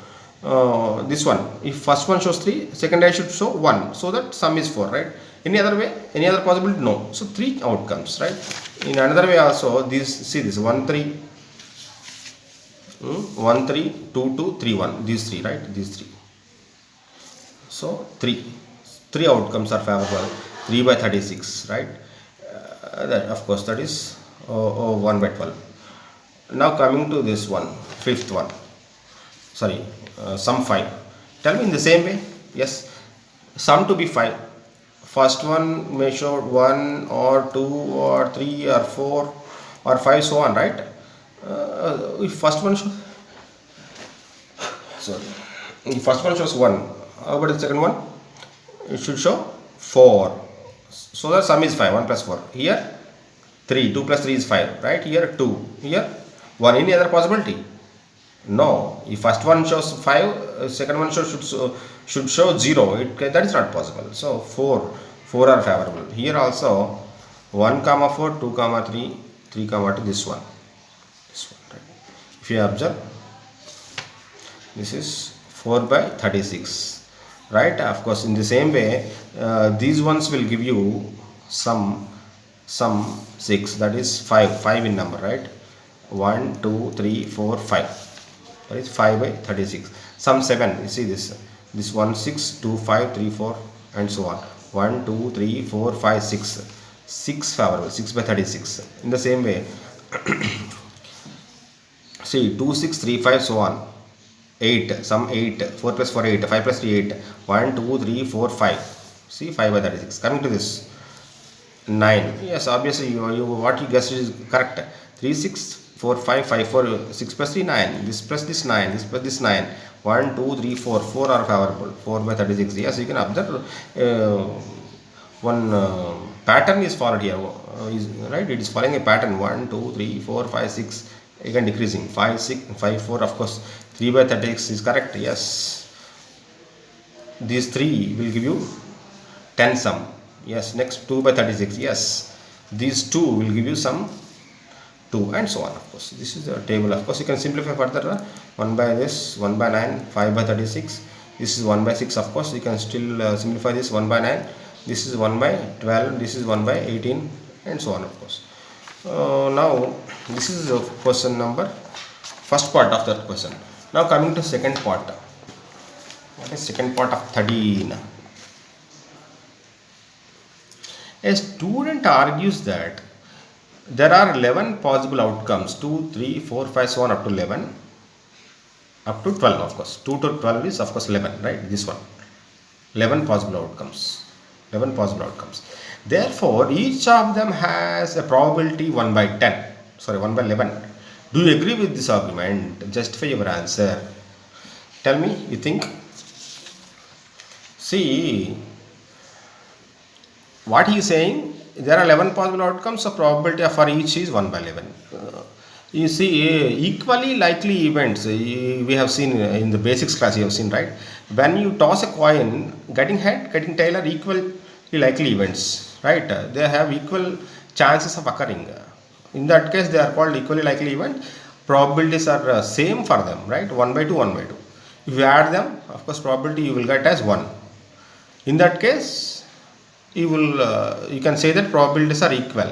This one, if first one shows 3, second die should show 1, so that sum is 4, right? Any other way, any other possibility? No. So 3 outcomes, right? In another way also, see this 1, 3, 1, 3, 2, 2, 3, 1. These 3, right? These 3. So 3 outcomes are favorable. 3 by 36, right? That, of course, that is 1 by 12. Now coming to this one, fifth one. Sorry, sum 5. Tell me in the same way. Yes, sum to be 5. First one may show 1 or 2 or 3 or 4 or 5, so on, right? If first one shows, sorry, if first one shows 1, how about the second one? It should show 4. So the sum is 5. 1 plus 4. Here 3. 2 plus 3 is 5, right? Here 2. Here 1. Any other possibility? No. If first one shows 5, second one should show 0. That is not possible. So 4 are favorable. Here also 1 comma 4, 2 comma 3, 3 comma 2, this one, right? If you observe, this is 4 by 36, right? Of course, in the same way, these ones will give you sum 6, that is 5 in number, right? 1, 2, 3, 4, 5. That is 5 by 36. Sum 7, you see this 1, 6, 2, 5, 3, 4, and so on. 1, 2, 3, 4, 5, 6. 6 favorable, 6 by 36. In the same way, see 2, 6, 3, 5, so on. 8, sum 8, 4 plus 4, 8, 5 plus 3, 8. 1, 2, 3, 4, 5. See 5 by 36. Coming to this 9. Yes, obviously what you guessed is correct. 3, 6, 4, 5, 5, 4, 6 plus 3, 9. This plus this 9, this plus this 9. 1, 2, 3, 4. 4 are favorable. 4 by 36. Yes, you can observe one pattern is followed here. Right? It is following a pattern. 1, 2, 3, 4, 5, 6. Again decreasing. 5, 6, 5, 4. Of course, 3 by 36 is correct. Yes. These 3 will give you 10 sum. Yes, next 2 by 36. Yes, these two will give you some 2 and so on. Of course, this is the table. Of course, you can simplify further. 1 by this, 1 by 9, 5 by 36. This is 1 by 6. Of course, you can still simplify this 1 by 9. This is 1 by 12. This is 1 by 18 and so on. Of course. Now, this is the question number, first part of that question. Now, coming to second part. What is second part of 13? A student argues that there are 11 possible outcomes, 2, 3, 4, 5, so on up to 11, up to 12 of course. 2 to 12 is of course 11, right? This one. 11 possible outcomes. 11 possible outcomes. Therefore, each of them has a probability 1 by 10. Sorry, 1 by 11. Do you agree with this argument? Justify your answer. Tell me, you think? See, what he is saying, there are 11 possible outcomes, so probability for each is 1 by 11. You see, equally likely events, we have seen in the basics class, you have seen, right? When you toss a coin, getting head, getting tail are equally likely events, right? They have equal chances of occurring. In that case, they are called equally likely event. Probabilities are same for them, right? 1 by 2, 1 by 2. If you add them, of course, probability you will get as 1. In that case, you can say that probabilities are equal.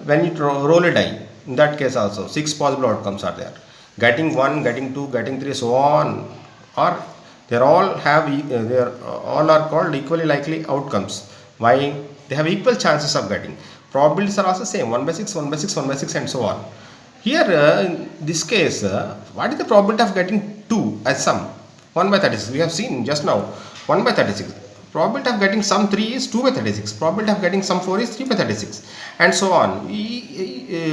When you roll a die, in that case also 6 possible outcomes are there. Getting 1, getting 2, getting 3, so on, or they all all are called equally likely outcomes. Why? They have equal chances of getting. Probabilities are also same, 1 by 6, 1 by 6, 1 by 6 and so on. Here in this case, what is the probability of getting 2 as sum? 1 by 36. We have seen just now 1 by 36. Probability of getting sum 3 is 2 by 36. Probability of getting sum 4 is 3 by 36 and so on. We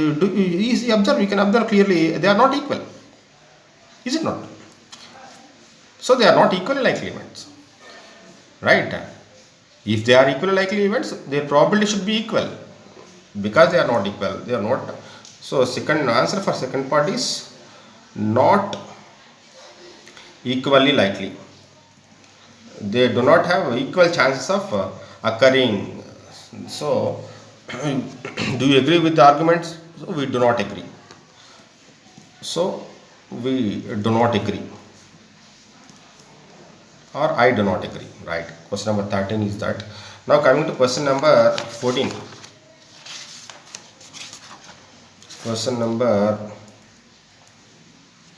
can observe clearly they are not equal. Is it not? So they are not equally likely events. Right? If they are equally likely events, their probability should be equal. Because they are not equal, they are not. So second answer for second part is not equally likely. They do not have equal chances of occurring. So do you agree with the arguments? So we do not agree. So we do not agree, or I do not agree, right? Question number 13 is that. Now coming to question number 14. Question number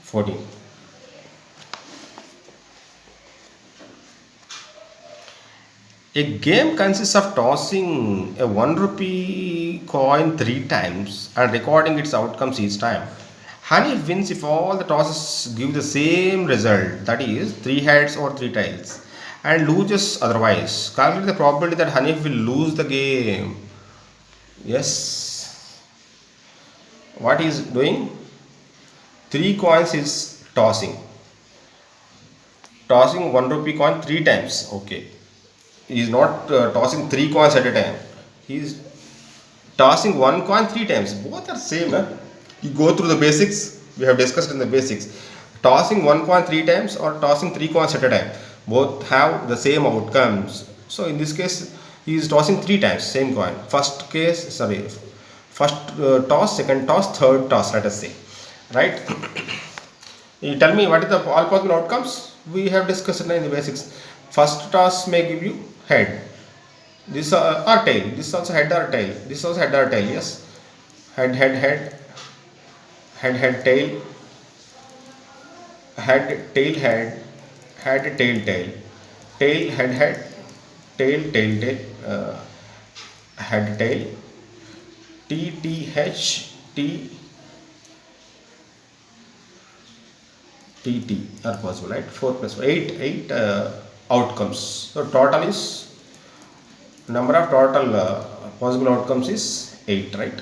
14. A game consists of tossing a 1 rupee coin 3 times and recording its outcomes each time. Hanif wins if all the tosses give the same result, that is 3 heads or 3 tails, and loses otherwise. Calculate the probability that Hanif will lose the game. Yes. What he is doing? 3 coins is tossing. Tossing 1 rupee coin 3 times. Okay. He is not tossing 3 coins at a time. He is tossing 1 coin 3 times. Both are same. You go through the basics. We have discussed in the basics. Tossing 1 coin 3 times or tossing 3 coins at a time. Both have the same outcomes. So in this case, he is tossing 3 times same coin. First toss, second toss, third toss. Let us say, right? You tell me what is the all possible outcomes? We have discussed in the basics. First toss may give you head. This or tail. This also head or tail. This also head or tail. Yes. Head, head, head. Head, head, tail. Head, tail, head. Head, tail, tail. Tail, head, head. Tail, tail, tail. Head, tail. T, T, H, T. T, T are possible, right? 4 plus 4. 8 outcomes. So total is number of total possible outcomes is 8, right?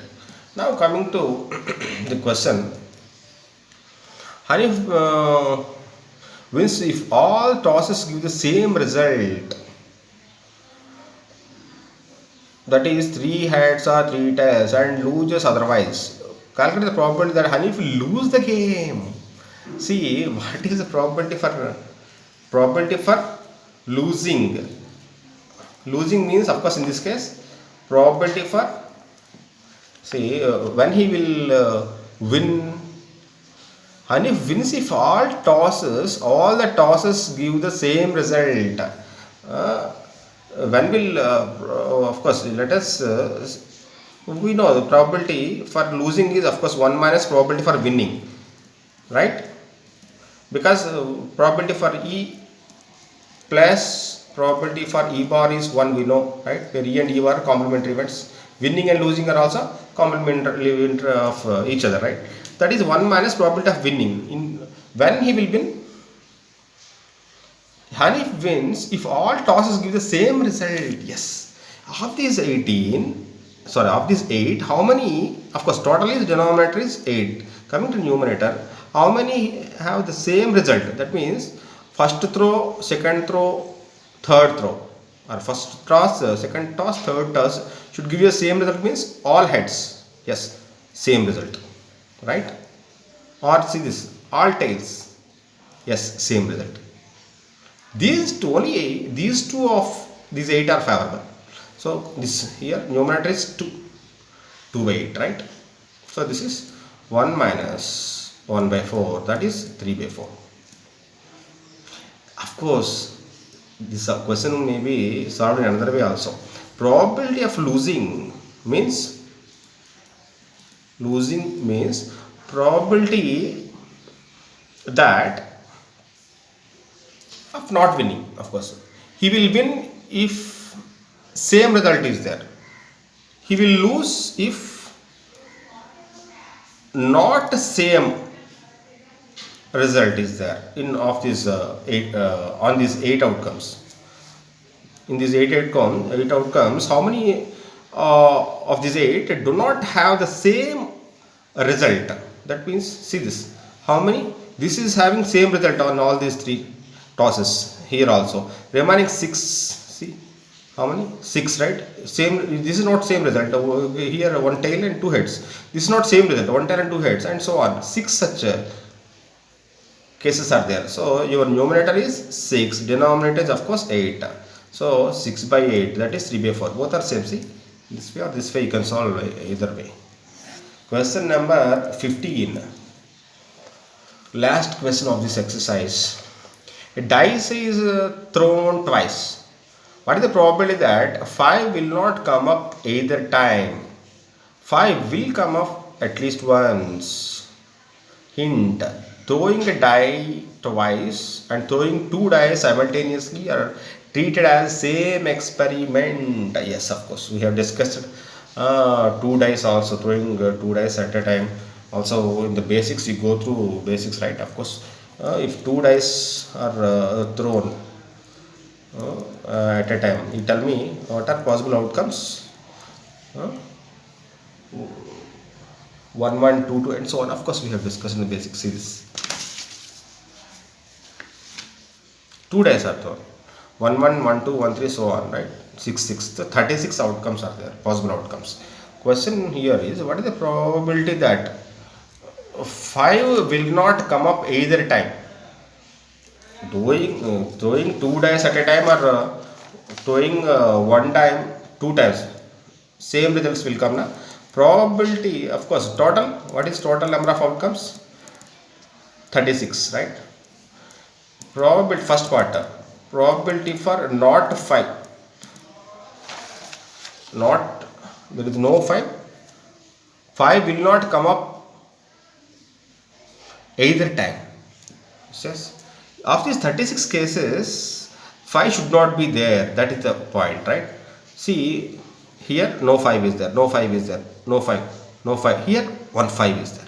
Now coming to the question, Hanif wins if all tosses give the same result, that is 3 heads or 3 tails, and loses otherwise. Calculate the probability that Hanif will lose the game. See, what is the probability for losing? Losing means, of course, in this case, probability for, see, when he will win, and if wins, if all the tosses give the same result. Uh, when will, of course, let us, we know the probability for losing is, of course, 1 minus probability for winning, right? Because probability for E plus probability for E bar is 1, we know, right? Where E and E are complementary events. Winning and losing are also complementary event of each other, right? That is 1 minus probability of winning. In when he will win, and if wins, if all tosses give the same result, yes. Of these 18, sorry, of these 8, how many, of course, total is denominator is 8. Coming to numerator, how many have the same result? That means first throw, second throw, third throw, or first toss, second toss, third toss should give you the same result, means all heads. Yes, same result, right? Or see this, all tails. Yes, same result. These two of these 8 are favorable. So this here numerator is 2 by 8, right? So this is 1 minus 1 by 4, that is 3 by 4. Of course, this question may be solved in another way also. Probability of losing means probability that of not winning. Of course, he will win if same result is there. He will lose if not same result is there in of these on these 8 outcomes. In these 8 outcomes, how many of these 8 do not have the same result? That means, see this, how many, this is having same result on all these 3 tosses. Here also remaining 6, see how many, 6, right? Same, this is not same result. Here one tail and 2 heads, this is not same result, one tail and 2 heads, and so on. 6 such cases are there. So your numerator is 6, denominator is of course 8. So 6 by 8, that is 3 by 4. Both are same. See, this way or this way you can solve either way. Question number 15. Last question of this exercise. A dice is thrown twice. What is the probability that 5 will not come up either time? 5 will come up at least once. Hint: throwing a die twice and throwing 2 dice simultaneously are treated as same experiment. Yes, of course, we have discussed 2 dice also, throwing 2 dice at a time. Also in the basics, you go through basics, right? Of course, if 2 dice are thrown at a time, you tell me what are possible outcomes. 1 1 2 2 and so on. Of course, we have discussed in the basic series. 2 dice are thrown, 1 1 1 2 1 3 so on, right? 6 6, so 36 outcomes are there, possible outcomes. Question here is, what is the probability that 5 will not come up either time? Throwing 2 dice at a time, or throwing 1 time 2 times, same results will come now. Probability, of course, total, what is total number of outcomes? 36, right? Probability, first part, probability for not 5, not, there is no 5 will not come up either time. Yes, of these 36 cases, 5 should not be there, that is the point, right? See, here no 5 is there, no 5 is there, no 5, no 5, here 1 5 is there,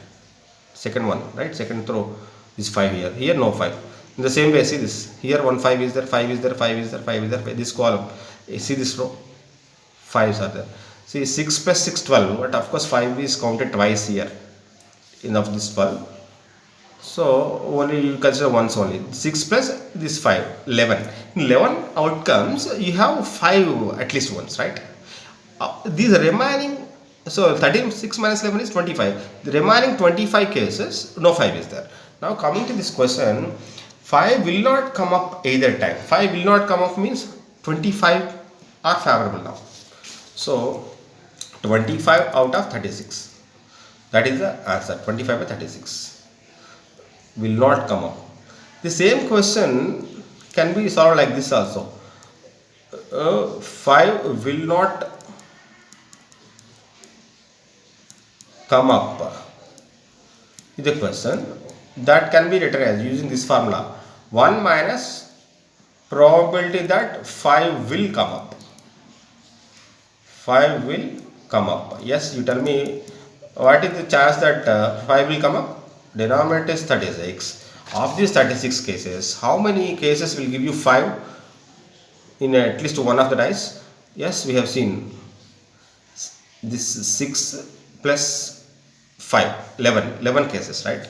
second one, right? Second throw is 5 here, here no 5. In the same way, see this, here 1 5 is there, 5 is there, 5 is there, 5 is there, this column, see this row, 5s are there. See, 6 plus 6 12, but of course 5 is counted twice here in of this 12. So only you consider once only. 6 plus this 5, 11. In 11 outcomes, you have 5 at least once, right? These remaining, so 36 minus 11 is 25. The remaining 25 cases, no 5 is there. Now coming to this question, 5 will not come up either time. 5 will not come up means 25 are favorable now. So 25 out of 36. That is the answer. 25 by 36 will not come up. The same question can be solved like this also. 5 will not come up is the question. That can be written as using this formula 1 minus probability that 5 will come up. 5 will come up. Yes, you tell me what is the chance that 5 will come up? Denominator is 36. Of these 36 cases, how many cases will give you 5 in at least one of the dice? Yes, we have seen this 6 plus 5, 11 cases, right?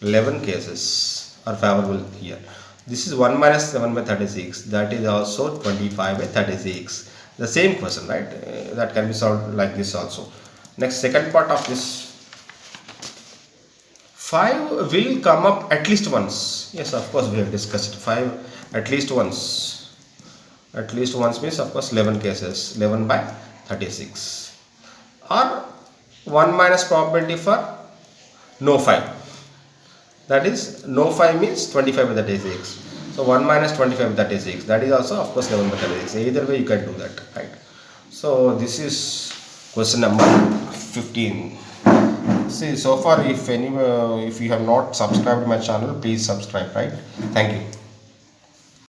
11 cases are favorable here. This is 1 minus 7 by 36, that is also 25 by 36. The same question, right? That can be solved like this also. Next, second part of this, 5 will come up at least once. Yes, of course, we have discussed 5 at least once. At least once means, of course, 11 cases, 11 by 36. Or 1 minus probability for no 5. That is, no 5 means 25 by 36. So 1 minus 25 by 36. That is also, of course, 11 by 36. Either way, you can do that, right? So this is question number 15. See, so far, if you have not subscribed my channel, please subscribe, right? Thank you.